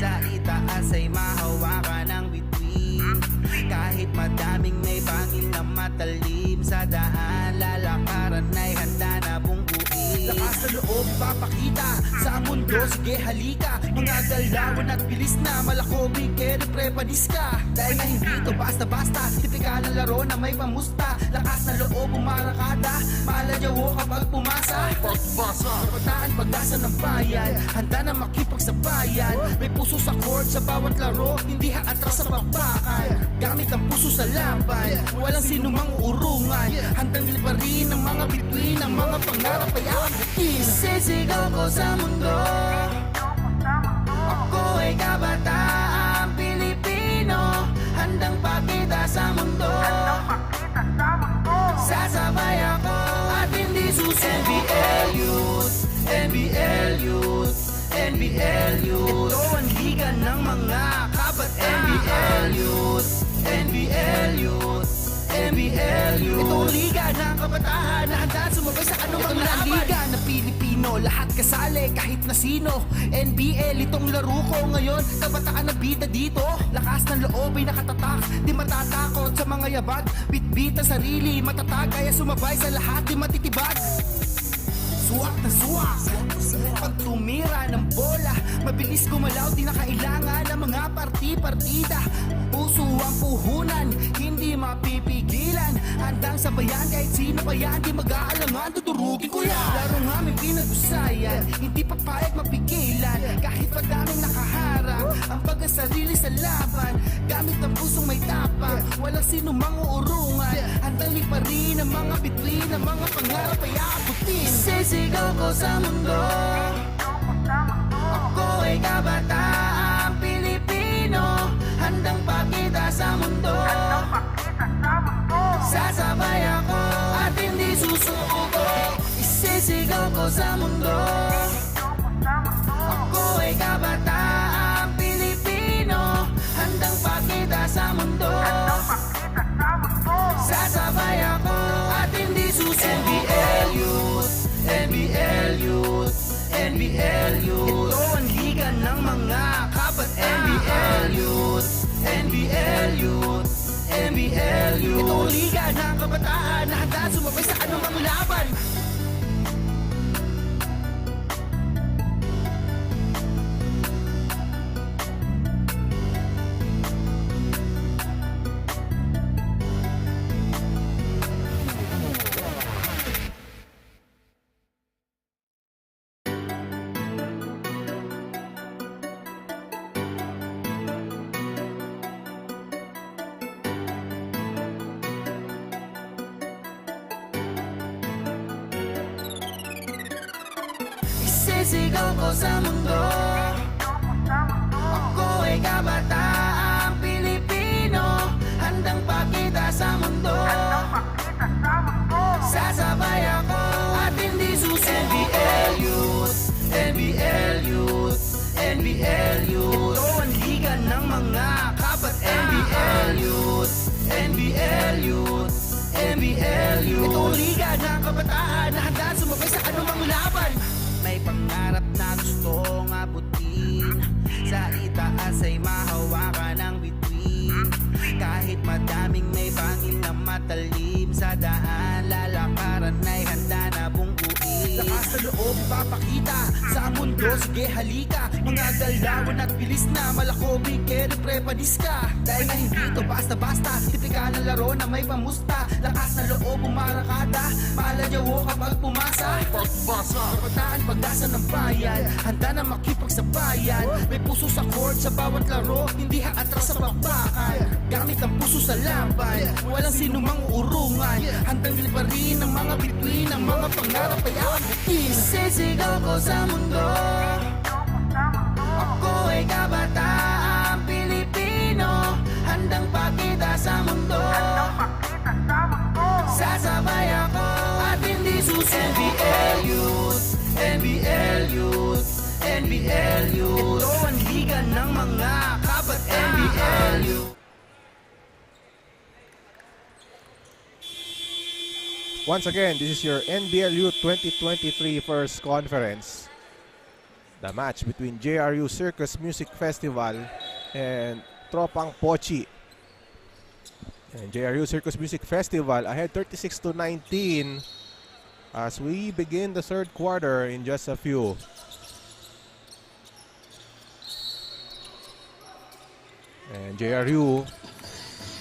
A: sa itaas ay mahawakan ng bituin. Kahit madaming may bangil na matalim, sa daan lalakaran ay handa na bungguin. Lakas na loob papakita sa mundo, sige halika. Mga galawan at bilis na malakobig, kaya prepanis ka. Dahil nga hindi ito basta-basta, tipikal ng laro na may pamusta. Lakas na loob umarakada, maalayawo kapag pumasa. Kabataan pag-asa ng bayan, handa na makipagsabayan. May puso sa court sa bawat laro, hindi haatras sa bakbakan. Gamit ang puso sa laban, walang sinumang urungan. Handang liparin ang mga bituin, ang mga pangarap ay abutin. Sisigaw ko sa mundo, ako ay kabataang Pilipino, handang pakita sa mundo. Sasabay ako at hindi susuko. NBL-Youth, NBL-Youth, NBL-Youth. Ito ang liga ng mga kabat. NBL-Youth, NBL-Youth, NBL-Youth. Ito ang liga ng kabataan na handa sumabay sa anumang laban. Liga na Pilipino, lahat kasali kahit na sino. NBL, itong laro ko ngayon, kabataan na bida dito. Lakas ng loob ay nakatatak, di matatakot sa mga yabag. Bitbit ang sarili, matatag, kaya sumabay sa lahat, di matitibag. Suwak na suwak, pag tumira ng bola, mabilis gumalaw, di na kailangan ng mga parti-partida. Puso ang puhunan, hindi mapipigilan. Handang sabayan kahit sino pa yan, di mag-aalangan, tuturugin ko yan. Larong aming pinag-usayan, hindi papayag mapigilan. Kahit pa daming nakaharap, ang pagkasarili sa laban. Gamit ang pusong may tapang, walang sino mang uurungan. Handang liparin ang mga bituin, ang mga pangarap ay aabutin. Sisigaw ko sa mundo, ako ay kabataang Pilipino, handang pakita sa mundo. Sasabay ako at hindi susuko. Isisigaw ko sa mundo, ako ay kabataang Pilipino, handang pakita sa mundo. Sasabay ako at hindi susuko. NBL-Youth, NBL-Youth, NBL-Youth. Ito ang liga ng mga kabat. NBL-Youth, NBL-Youth, NBL-Youth. Ito ang liga ng kabataan na handa sumabay sa anumang laban. Isisigaw ko sa mundo, ako ay kabataang Pilipino, handang pakita sa mundo. Sasabay ako at hindi susuko. NBL-Youth, NBL-Youth, NBL-Youth. Ito ang liga ng mga kabat. NBL-Youth, NBL-Youth, NBL-Youth. Ito ang liga ng kabataan na handa sumabay sa anumang laban. May pangarap na gustong abutin, sa itaas ay mahawakan ng bituin. Kahit madaming may bangil na matalim, sa daan lalakaran ay ipapakita sa mundo. Sige halika, mga galawan at bilis na, malakobig, kere prepadis ka. Dahil nga hindi to basta-basta, tipikal na laro na may pamusta. Lakas na loob umarakada, maladyawo kapag pumasa. Pagbasa, kabataan pagdasa ng bayan, handa na makipagsabayan. May puso sa court sa bawat laro, hindi haatras sa bakbakan. Gamit ang puso sa laban, walang sinumang urungan. Handang liparin ang mga bituin, ang mga pangarap ay aking isisigaw ko sa mundo. Ako ay kabataan Pilipino, handang pakita sa mundo. Sasabay ako at hindi susuko. NBL-Youth, NBL-Youth, NBL-Youth. Ito ang liga ng mga kabataan. NBL-Youth.
D: Once again, this is your NBL-Youth 2023 first conference. The match between JRU Circus Music Festival and Tropang Potchie. And JRU Circus Music Festival ahead 36-19 as we begin the third quarter in just a few. And JRU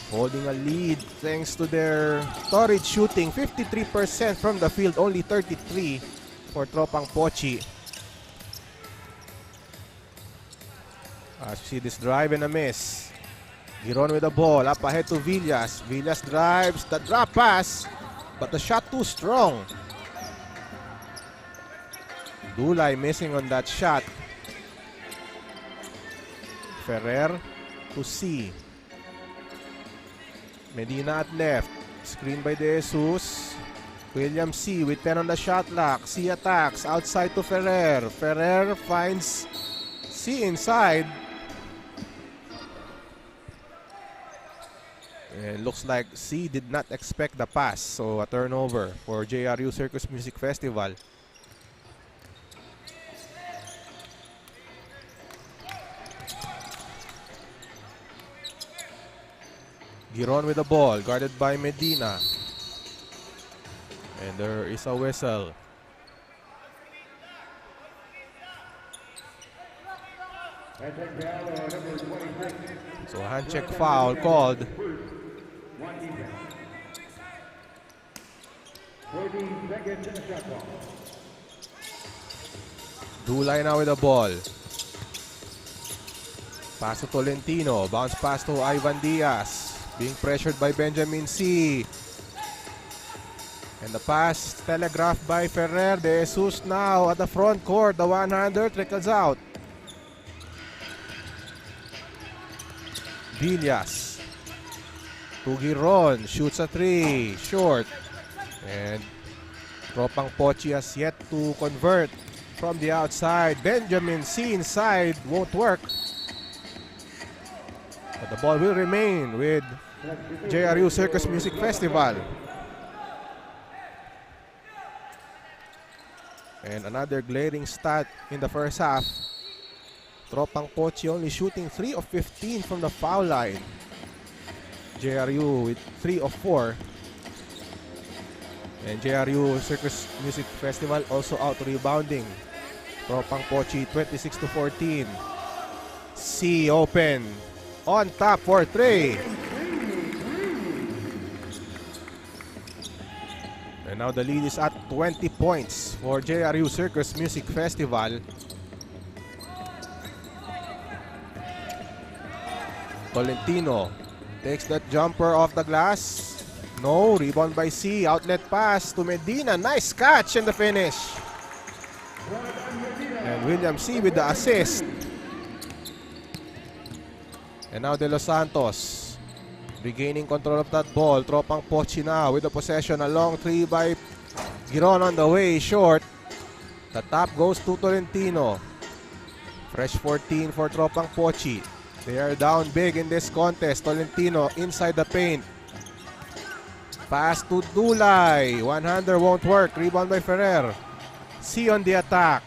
D: holding a lead thanks to their torrid shooting. 53% from the field, only 33 for Tropang Potchie. As you see this drive and a miss. Giron with the ball, up ahead to Villas. Villas drives, the drop pass, but the shot too strong. Dulay missing on that shot. Ferrer to C. Medina at left. Screen by De Jesus. William C with 10 on the shot clock. C attacks outside to Ferrer. Ferrer finds C inside. And looks like C did not expect the pass. So a turnover for JRU Circus Music Festival. Giron with the ball, guarded by Medina. And there is a whistle. So a hand check foul called.
E: 14 seconds in the shot clock.
D: Dulay now with the ball. Pass to Tolentino. Bounce pass to Ivan Diaz. Being pressured by Benjamin C. And the pass telegraphed by Ferrer. De Jesus now at the front court. The one-hander trickles out. Villas. Tugiron shoots a three. Short. And Tropang Potchie has yet to convert from the outside. Benjamin C inside. Won't work. But the ball will remain with JRU Circus Music Festival. And another glaring stat in the first half. Tropang Potchie only shooting 3 of 15 from the foul line. JRU with 3 of 4. And JRU Circus Music Festival also out rebounding. Tropang Potchie 26-14. C open. On top for 3. And now the lead is at 20 points for JRU Circus Music Festival. Tolentino takes that jumper off the glass. No, rebound by C. Outlet pass to Medina. Nice catch and the finish. And William C with the assist. And now De Los Santos regaining control of that ball. Tropang Potchie now with the possession. A long three by Giron on the way. Short. The top goes to Tolentino. Fresh 14 for Tropang Potchie. They are down big in this contest. Tolentino inside the paint. Pass to Dulay. One-hander won't work. Rebound by Ferrer. C on the attack.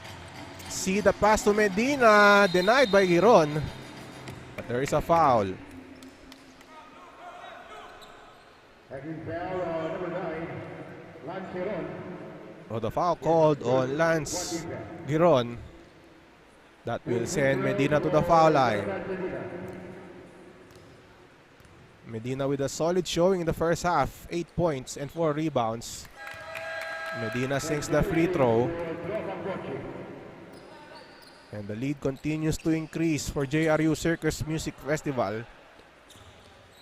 D: C the pass to Medina. Denied by Giron. But there is a foul.
E: Second foul on number 9, Lanceron.
D: So the foul called on Lance Giron. That will send Medina to the foul line. Medina with a solid showing in the first half. 8 points and 4 rebounds. Medina sinks the free throw. And the lead continues to increase for JRU Circus Music Festival.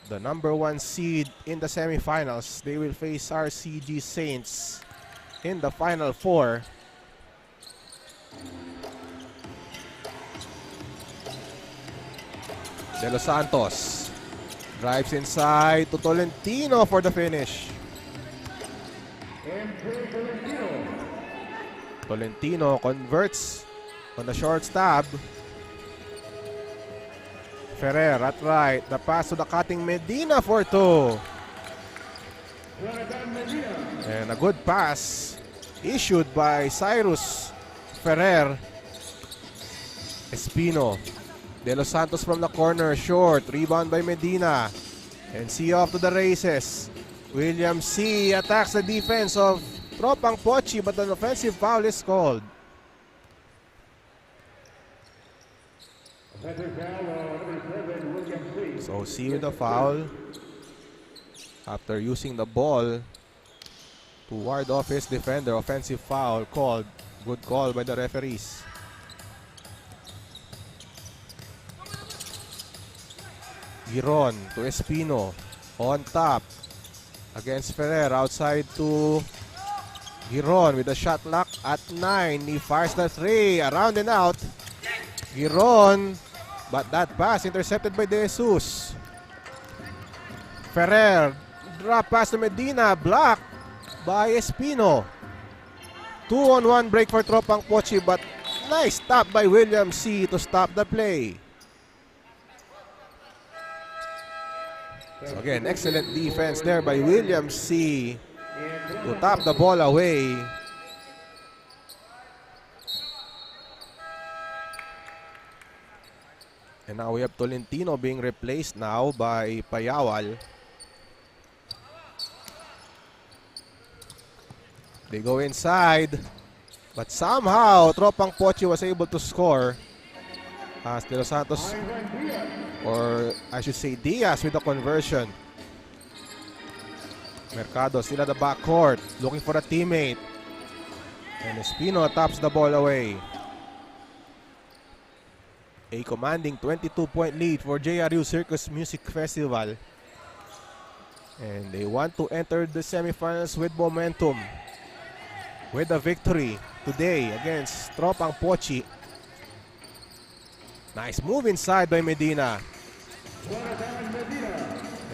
D: The number 1 seed in the semifinals. They will face RCG Saints in the final 4. De Los Santos drives inside to Tolentino for the finish. Tolentino converts on the short stab. Ferrer at right. The pass to the cutting Medina for 2. And a good pass issued by Cyrus Ferrer. Espino. De Los Santos from the corner, short. Rebound by Medina. And C off to the races. William C attacks the defense of Tropang Potchie, but an offensive foul is called. So C with the foul after using the ball to ward off his defender. Offensive foul called. Good call by the referees. Giron to Espino on top against Ferrer. Outside to Giron with a shot clock at 9. He fires the 3 around and out. Giron, but that pass intercepted by De Jesus. Ferrer, drop pass to Medina, blocked by Espino. 2-on-1 break for Tropang Potchie, but nice stop by William C to stop the play. So again, excellent defense there by William C to tap the ball away. And now we have Tolentino being replaced now by Payawal. They go inside, but somehow Tropang Potchie was able to score. As De Los Santos, or I should say Diaz, with the conversion. Mercado still at the backcourt, looking for a teammate. And Espino taps the ball away. A commanding 22-point lead for JRU Circus Music Festival. And they want to enter the semifinals with momentum. With a victory today against Tropang Potchie. Nice move inside by Medina.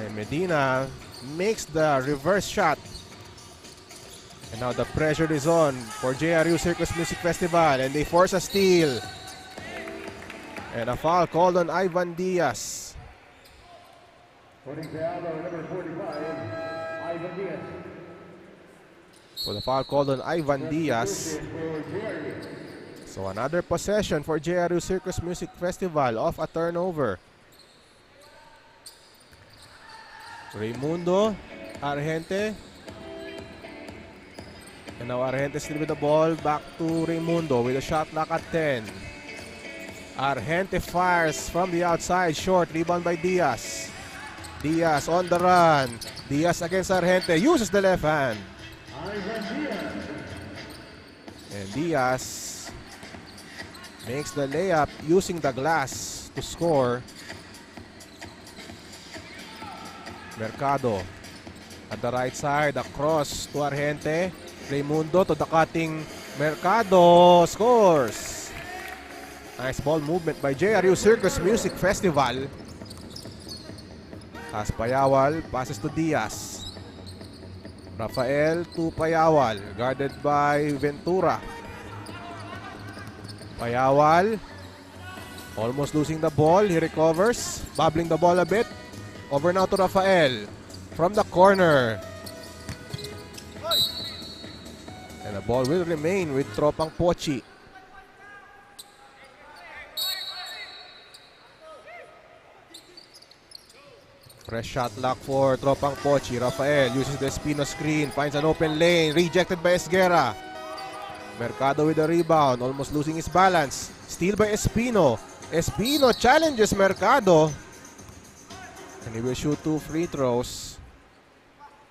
D: And Medina makes the reverse shot. And now the pressure is on for JRU Circus Music Festival. And they force a steal. And a foul called on Ivan Diaz. So the foul called on Ivan Diaz. So another possession for JRU Circus Music Festival off a turnover. Raimundo, Argente. And now Argente still with the ball. Back to Raimundo with a shot clock at 10. Argente fires from the outside. Short. Rebound by Diaz. Diaz on the run. Diaz against Argente. Uses the left hand. And Diaz makes the layup using the glass to score. Mercado at the right side, across to Argente. Raimundo to the cutting Mercado, scores. Nice ball movement by JRU Circus Music Festival. As Payawal passes to Diaz. Rafael to Payawal, guarded by Ventura. Payawal, almost losing the ball. He recovers, bobbling the ball a bit. Over now to Rafael from the corner. And the ball will remain with Tropang Potchie. Fresh shot lock for Tropang Potchie. Rafael uses the Espino screen, finds an open lane, rejected by Esguerra. Mercado with the rebound, almost losing his balance. Steal by Espino. Espino challenges Mercado. And he will shoot 2 free throws.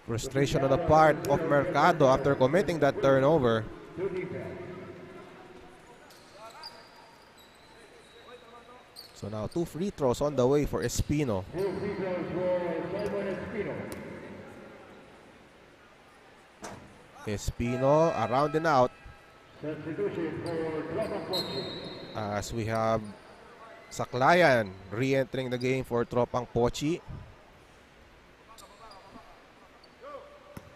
D: Frustration on the part of Mercado after committing that turnover. So now 2 free throws on the way for Espino. Espino around and out. As we have Saklayan re-entering the game for Tropang Potchie.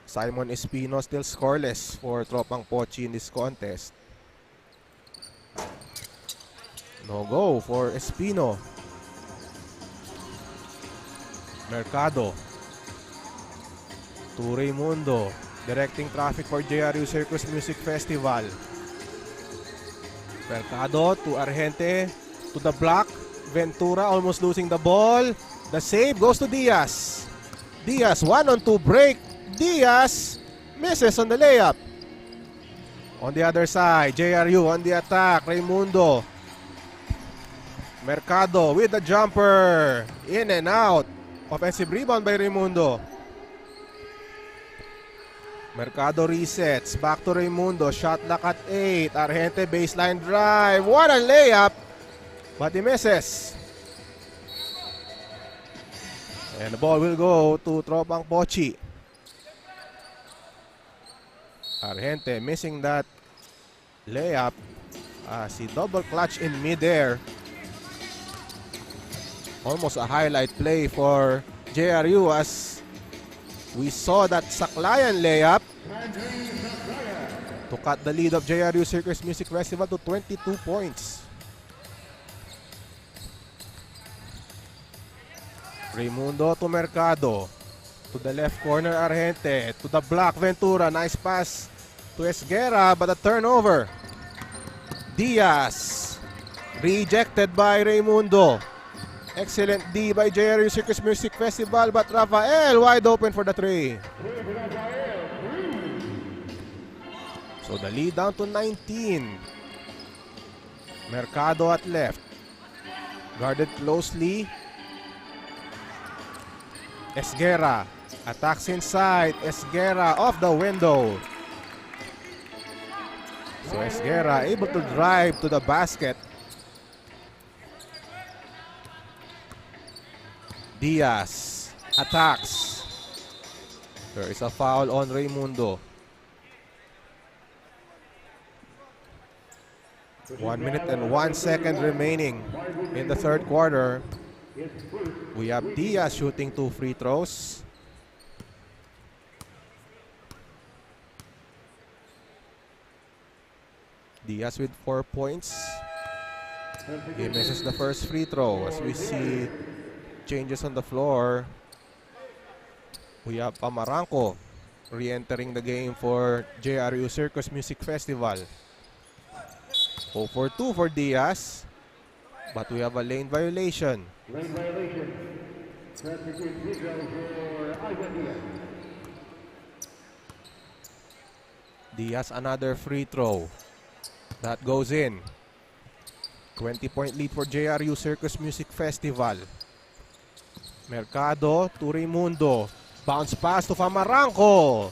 D: Simon Espino still scoreless for Tropang Potchie in this contest. No go for Espino. Mercado to Raimundo, directing traffic for JRU Circus Music Festival. Mercado to Argente, to the block. Ventura almost losing the ball. The save goes to Diaz. Diaz 1-on-2 break. Diaz misses on the layup. On the other side, JRU on the attack. Raimundo. Mercado with the jumper. In and out. Offensive rebound by Raimundo. Mercado resets. Back to Raimundo. Shot clock at 8. Argente baseline drive. What a layup. But he misses. And the ball will go to Tropang Potchie. Argente missing that layup as he double clutch in midair. Almost a highlight play for JRU as we saw that Saklayan layup to cut the lead of JRU Circus Music Festival to 22 points. Raimundo to Mercado. To the left corner, Argente. To the block, Ventura. Nice pass to Esguerra, but a turnover. Diaz. Rejected by Raimundo. Excellent D by JRU Circus Music Festival, but Rafael wide open for the 3. So the lead down to 19. Mercado at left. Guarded closely. Esguerra attacks inside. Esguerra off the window. So Esguerra able to drive to the basket. Diaz attacks. There is a foul on Raimundo. 1 minute and 1 second remaining in the third quarter. We have Diaz shooting 2 free throws. Diaz with 4 points. He misses the first free throw as we see changes on the floor. We have Amaranco re-entering the game for JRU Circus Music Festival. 0 for 2 for Diaz, but we have a lane violation.
E: Lane violation. Substitute free throw for Ivan Diaz.
D: Diaz another free throw. That goes in. 20-point lead for JRU Circus Music Festival. Mercado to Raimundo. Bounce pass to Famaranco.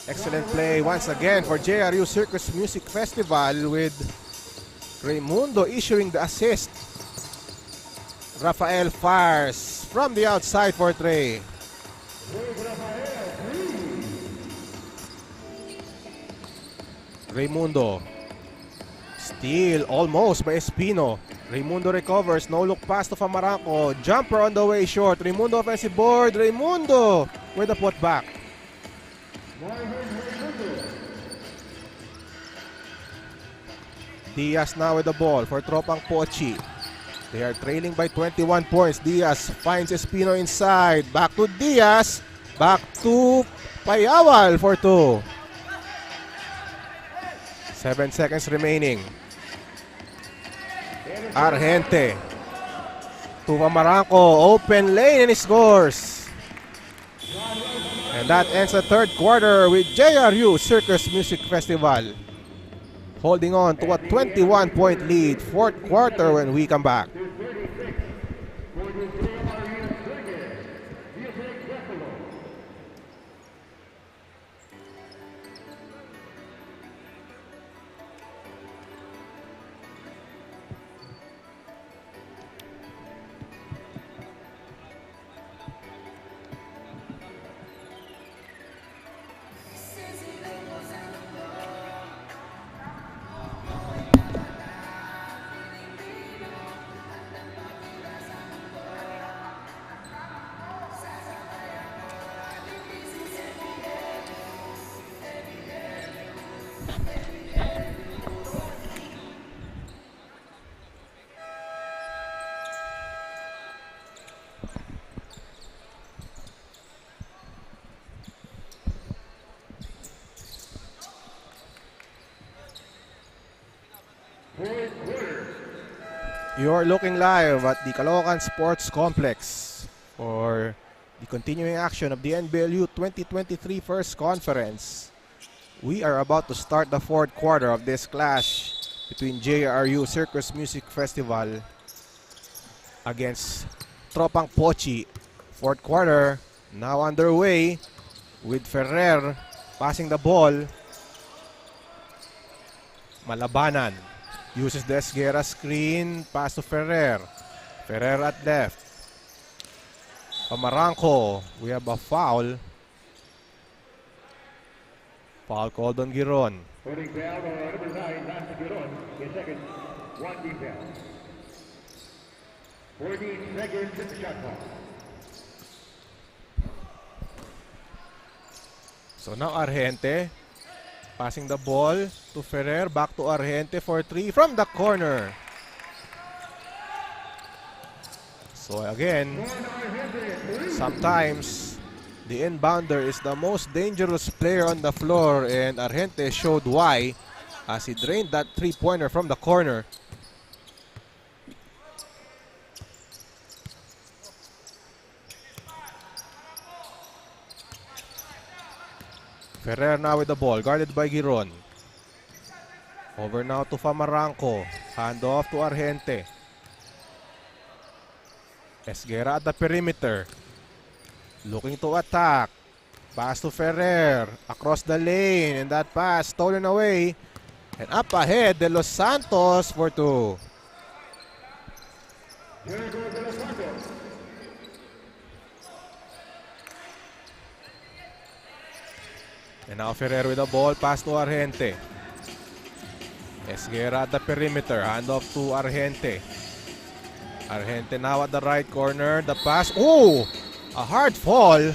D: Excellent play once again for JRU Circus Music Festival with Raimundo issuing the assist. Rafael fires from the outside for 3. Raimundo. Steal almost by Espino. Raimundo recovers. No look pass to Famaranco. Jumper on the way short. Raimundo offensive board. Raimundo with a putback. Diaz now with the ball for Tropang Potchie. They are trailing by 21 points. Diaz finds Espino inside. Back to Diaz. Back to Payawal for 2. 7 seconds remaining. Argente to Famaranco. Open lane and he scores. And that ends the third quarter with JRU Circus Music Festival holding on to a 21-point lead. Fourth quarter when we come back. You're looking live at the Caloocan Sports Complex for the continuing action of the NBL-Youth 2023 First Conference. We are about to start the fourth quarter of this clash between JRU Circus Music Festival against Tropang Potchie. Fourth quarter now underway with Ferrer passing the ball. Malabanan uses the Esguerra screen, pass to Ferrer. Ferrer at left. Pamaranco, we have a foul. Foul called on Giron.
E: Holding foul on number 9, Lance Giron. His second, 1 foul. 14 seconds shot clock.
D: So now Argente passing the ball to Ferrer, back to Argente for 3 from the corner. So again, sometimes the inbounder is the most dangerous player on the floor, and Argente showed why as he drained that 3-pointer from the corner. Ferrer now with the ball, guarded by Giron. Over now to Famaranco. Hand off to Argente. Esguerra at the perimeter. Looking to attack. Pass to Ferrer. Across the lane. And that pass stolen away. And up ahead, De Los Santos for 2. And now Ferrer with the ball, pass to Argente. Esguerra at the perimeter, hand off to Argente. Argente now at the right corner, the pass. Oh! A hard fall.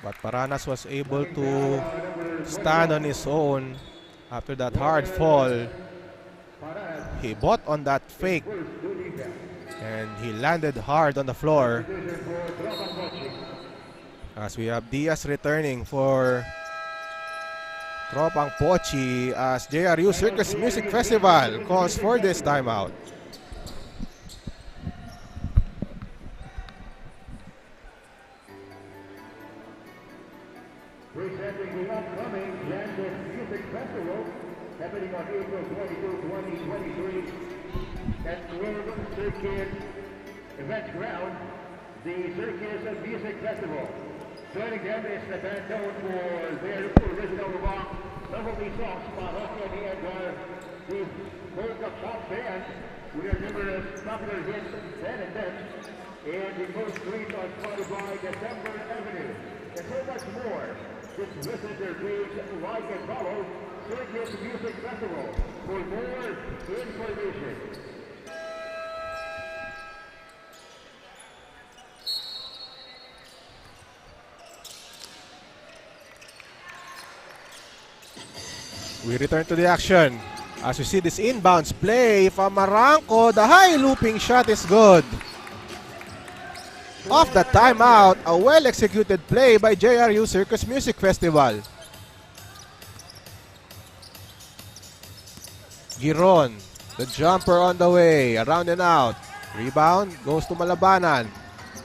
D: But Paranas was able to stand on his own after that hard fall. He bought on that fake and he landed hard on the floor. As we have Diaz returning for Tropang Potchie as JRU Circus Music Festival calls for this timeout.
E: Presenting the upcoming Kansas Music Festival happening on April 22, 2023 at World Circus Event Ground, the Circus Music Festival. Joining them is the band known for their original rock, novelty songs, Parokya and the Polka Pop Band with their numerous popular hits, Then and Then, and the most streets on Spotify, December Avenue, and so much more. Just visit their page, like and follow Circus Music Festival for more information.
D: We return to the action as we see this inbounds play from Maranco. The high looping shot is good. Off the timeout, a well-executed play by JRU Circus Music Festival. Giron, the jumper on the way, around and out. Rebound, goes to Malabanan.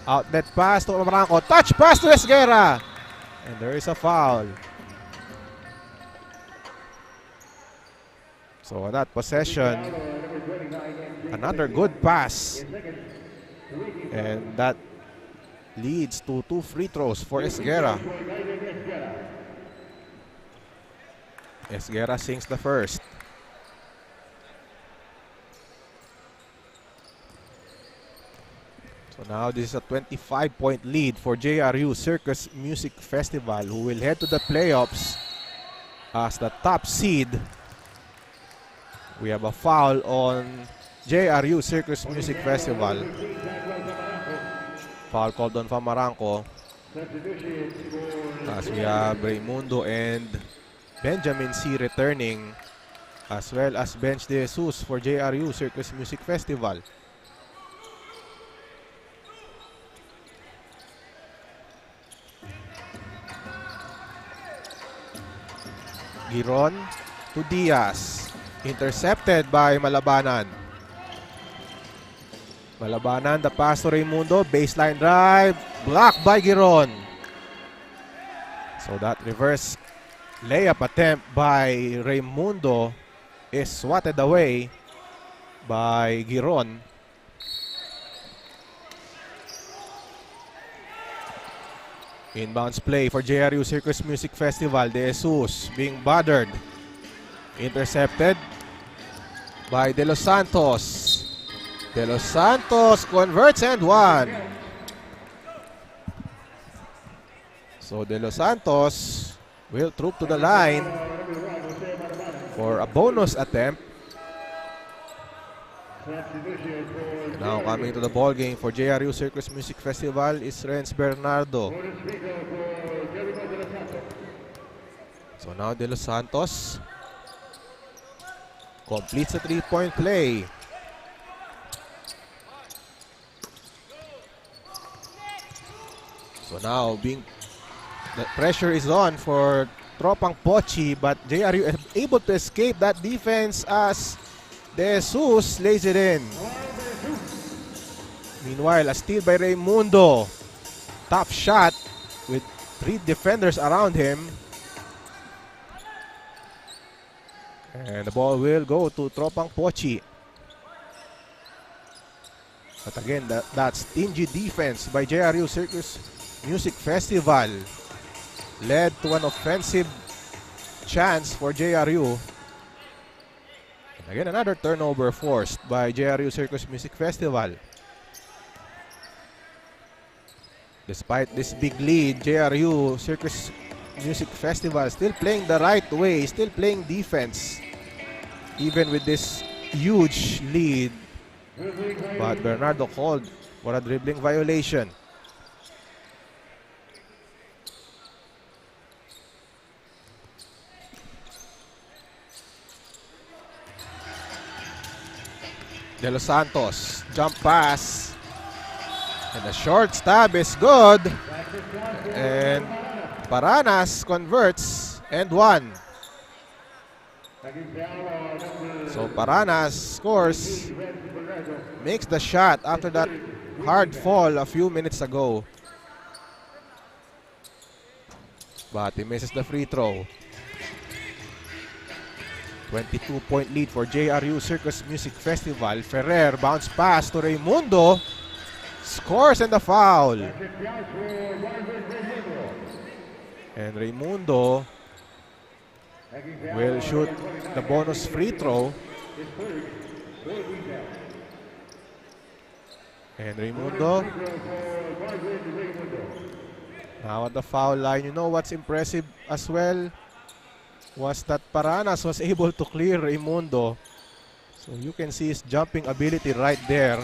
D: Outlet pass to Marangco. Touch pass to Esguera. And there is a foul. So on that possession, another good pass. And that leads to 2 free throws for Esguera. Esguera sinks the first. So now this is a 25-point lead for JRU Circus Music Festival, who will head to the playoffs as the top seed. We have a foul on JRU Circus Music Festival. Foul called on Famaranco. As we have Raimundo and Benjamin C. returning, as well as Bench De Jesus for JRU Circus Music Festival. Giron to Diaz. Intercepted by Malabanan. Malabanan, the pass to Raimundo. Baseline drive. Blocked by Giron. So that reverse layup attempt by Raimundo is swatted away by Giron. Inbounds play for JRU Circus Music Festival. De Jesus being bothered. Intercepted by De Los Santos. De Los Santos converts and one. So De Los Santos will troop to the line for a bonus attempt. Now coming to the ball game for JRU Circus Music Festival is Renz Bernardo. So now De Los Santos completes a 3-point play. So now the pressure is on for Tropang Potchie, but JRU is able to escape that defense as De Jesus lays it in. Meanwhile, a steal by Raimundo. Tough shot with 3 defenders around him. And the ball will go to Tropang Potchie. But again, that stingy defense by JRU Circus Music Festival led to an offensive chance for JRU. And again, another turnover forced by JRU Circus Music Festival. Despite this big lead, JRU Circus Music Festival still playing the right way, still playing defense, even with this huge lead. But Bernardo called for a dribbling violation. De Los Santos, jump pass. And the short stab is good. And Paranas converts and one. So Paranas scores, makes the shot after that hard fall a few minutes ago. But he misses the free throw. 22-point lead for JRU Circus Music Festival. Ferrer bounce pass to Raimundo. Scores and the foul. And Raimundo will shoot the bonus free throw. And Raimundo now at the foul line. You know what's impressive as well was that Paranas was able to clear Raimundo. So you can see his jumping ability right there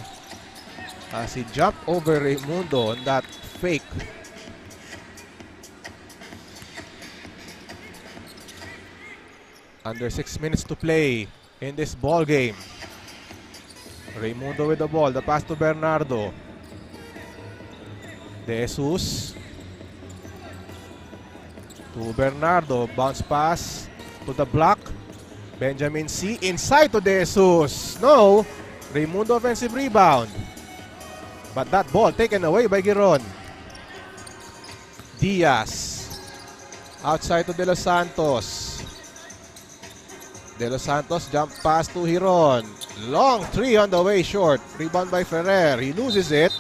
D: as he jumped over Raimundo on that fake. Under 6 minutes to play in this ball game. Raimundo with the ball. The pass to Bernardo. De Jesus to Bernardo. Bounce pass to the block. Benjamin C. inside to De Jesus. No. Raimundo offensive rebound. But that ball taken away by Giron. Diaz. Outside to De Los Santos. De Los Santos jump pass to Giron. Long three on the way short. Rebound by Ferrer. He loses it.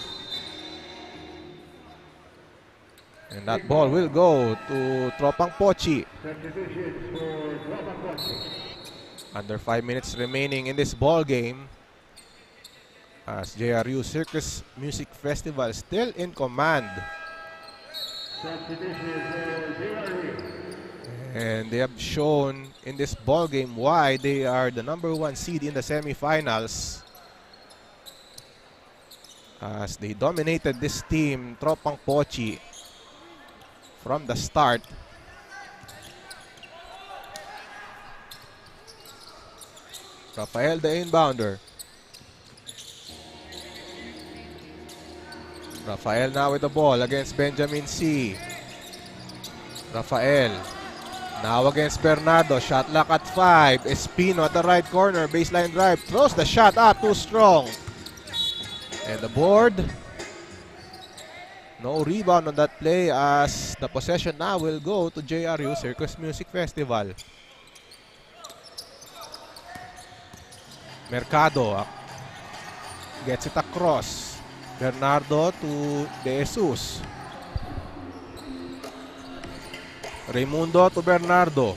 D: And that ball will go to Tropang Potchie. Under 5 minutes remaining in this ball game. As JRU Circus Music Festival still in command. And they have shown in this ball game why they are the #1 seed in the semifinals. As they dominated this team, Tropang Potchie, from the start. Rafael the inbounder. Rafael now with the ball against Benjamin C. Rafael now against Bernardo. Shot lock at 5. Espino at the right corner. Baseline drive. Throws the shot up too strong. And the board. No rebound on that play as the possession now will go to JRU Circus Music Festival. Mercado gets it across. Bernardo to De Jesus. Raimundo to Bernardo.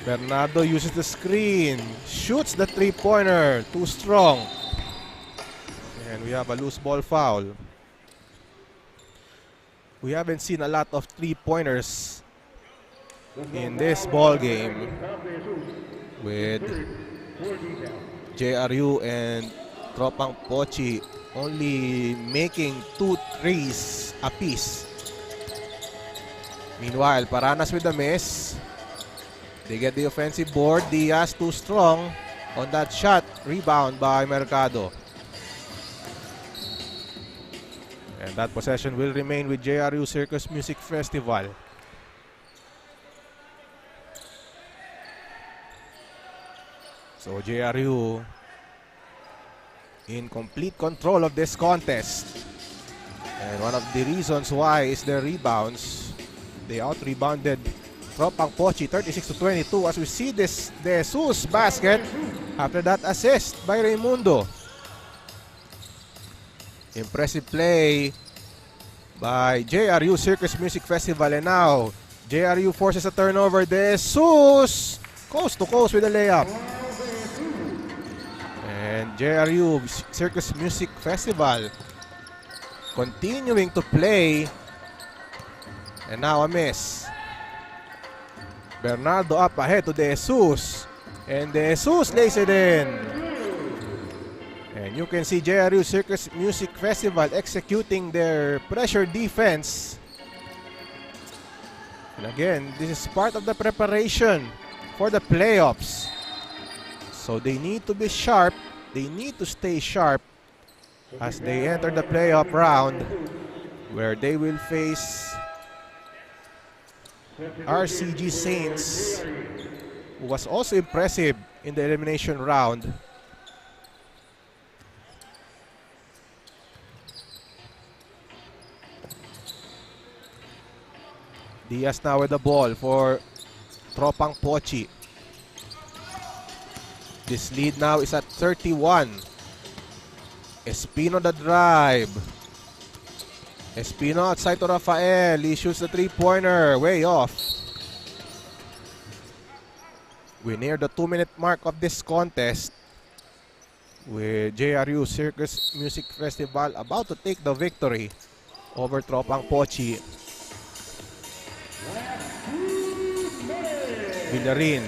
D: Bernardo uses the screen. Shoots the three-pointer. Too strong. And we have a loose ball foul. We haven't seen a lot of three-pointers in this ball game with JRU and Tropang Potchie only making 2 threes apiece. Meanwhile, Paranas with the miss. They get the offensive board. Diaz too strong on that shot. Rebound by Mercado. And that possession will remain with JRU Circus Music Festival. So JRU in complete control of this contest. And one of the reasons why is their rebounds. They out-rebounded Tropang Potchie 36-22 as we see this De Jesus basket after that assist by Raimundo. Impressive play by JRU Circus Music Festival, and now JRU forces a turnover. De Jesus coast to coast with a layup. And JRU Circus Music Festival continuing to play. And now a miss. Bernardo up ahead to De Jesus. And De Jesus lays it in. And you can see JRU Circus Music Festival executing their pressure defense. And again, this is part of the preparation for the playoffs. So they need to be sharp. They need to stay sharp as they enter the playoff round, where they will face RCG Saints, who was also impressive in the elimination round. Diaz now with the ball for Tropang Potchie. This lead now is at 31. Espino the drive. Espino outside to Rafael. He shoots the three-pointer. Way off. We're near the 2-minute mark of this contest, with JRU Circus Music Festival about to take the victory over Tropang Potchie. Villarin.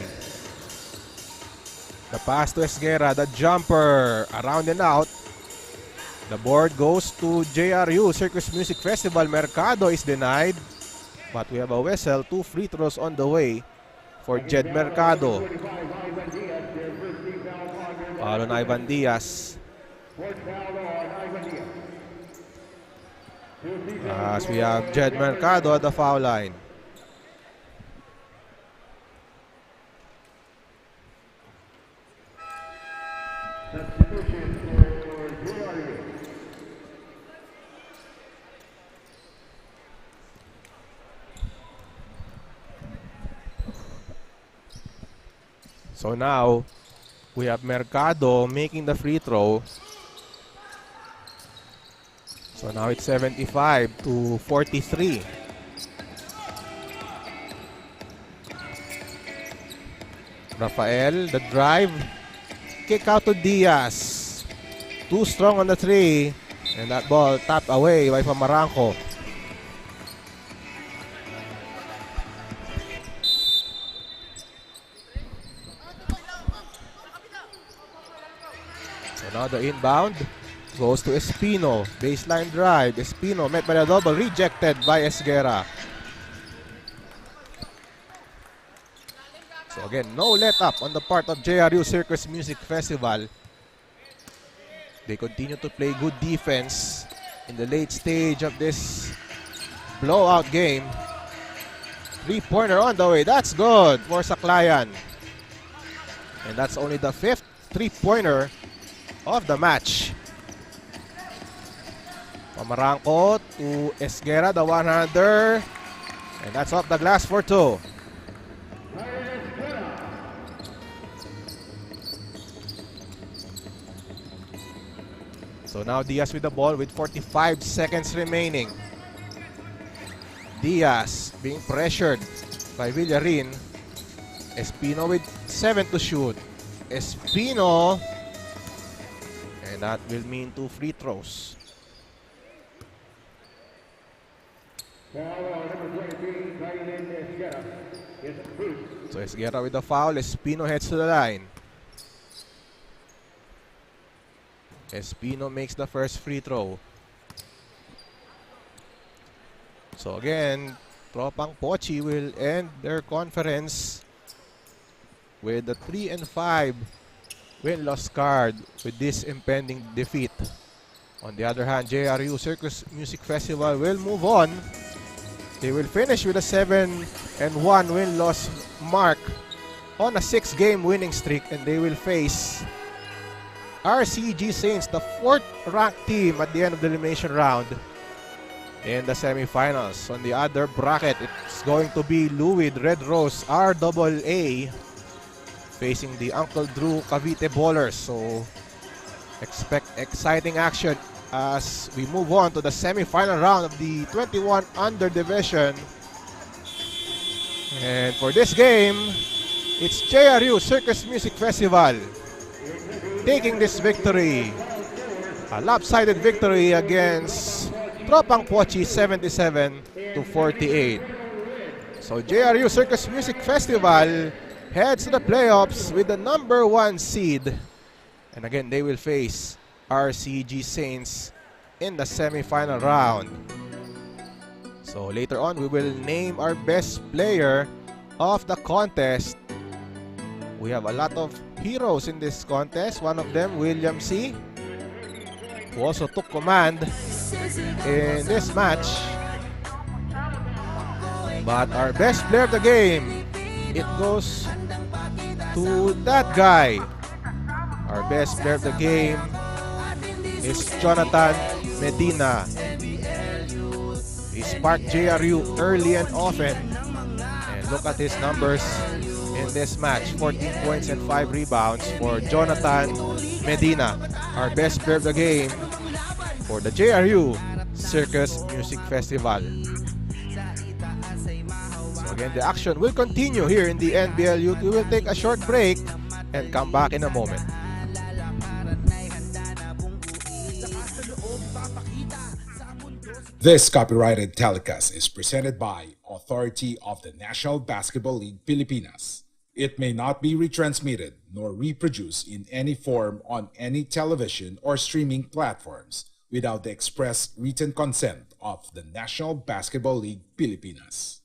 D: The pass to Esguerra. The jumper. Around and out. The board goes to JRU Circus Music Festival. Mercado is denied, but we have a whistle. 2 free throws on the way for Jed Mercado. Foul on Ivan Diaz. As we have Jed Mercado at the foul line. So now, we have Mercado making the free throw. So now it's 75-43. Rafael, the drive. Kick out to Diaz. Too strong on the three. And that ball tapped away by Pamaranco. So now the inbound goes to Espino. Baseline drive. Espino met by the double. Rejected by Esguerra. So again, no let up on the part of JRU Circus Music Festival. They continue to play good defense in the late stage of this blowout game. Three-pointer on the way. That's good for Saklayan. And that's only the 5th three-pointer of the match. Pamaranco to Esguerra, the one-hander. And that's off the glass for 2. So now Diaz with the ball with 45 seconds remaining. Diaz being pressured by Villarin. Espino with 7 to shoot. Espino. And that will mean 2 free throws. So Esguerra with the foul. Espino heads to the line. Espino makes the first free throw. So again, Tropang Potchie will end their conference with a 3-5 win-loss card with this impending defeat. On the other hand, JRU Circus Music Festival will move on. They will finish with a 7-1 win-loss mark on a 6-game winning streak, and they will face RCG Saints, the 4th-ranked team at the end of the elimination round in the semifinals. On the other bracket, it's going to be Louis Red Rose RAA facing the Uncle Drew Cavite Ballers. So expect exciting action as we move on to the semifinal round of the 21 under division. And for this game, it's JRU Circus Music Festival taking this victory. A lopsided victory against Tropang Potchie 77-48. So JRU Circus Music Festival heads to the playoffs with the number 1 seed. And again, they will face RCG Saints in the semifinal round. So later on, we will name our best player of the contest. We have a lot of heroes in this contest. One of them, William C., who also took command in this match. But our best player of the game, it goes to that guy. Our best player of the game is Jonathan Medina. He sparked JRU early and often. And look at his numbers in this match. 14 points and 5 rebounds for Jonathan Medina. Our best player of the game for the JRU Circus Music Festival. So again, the action will continue here in the NBL-Youth. We will take a short break and come back in a moment.
B: This copyrighted telecast is presented by Authority of the National Basketball League Pilipinas. It may not be retransmitted nor reproduced in any form on any television or streaming platforms without the express written consent of the National Basketball League Pilipinas.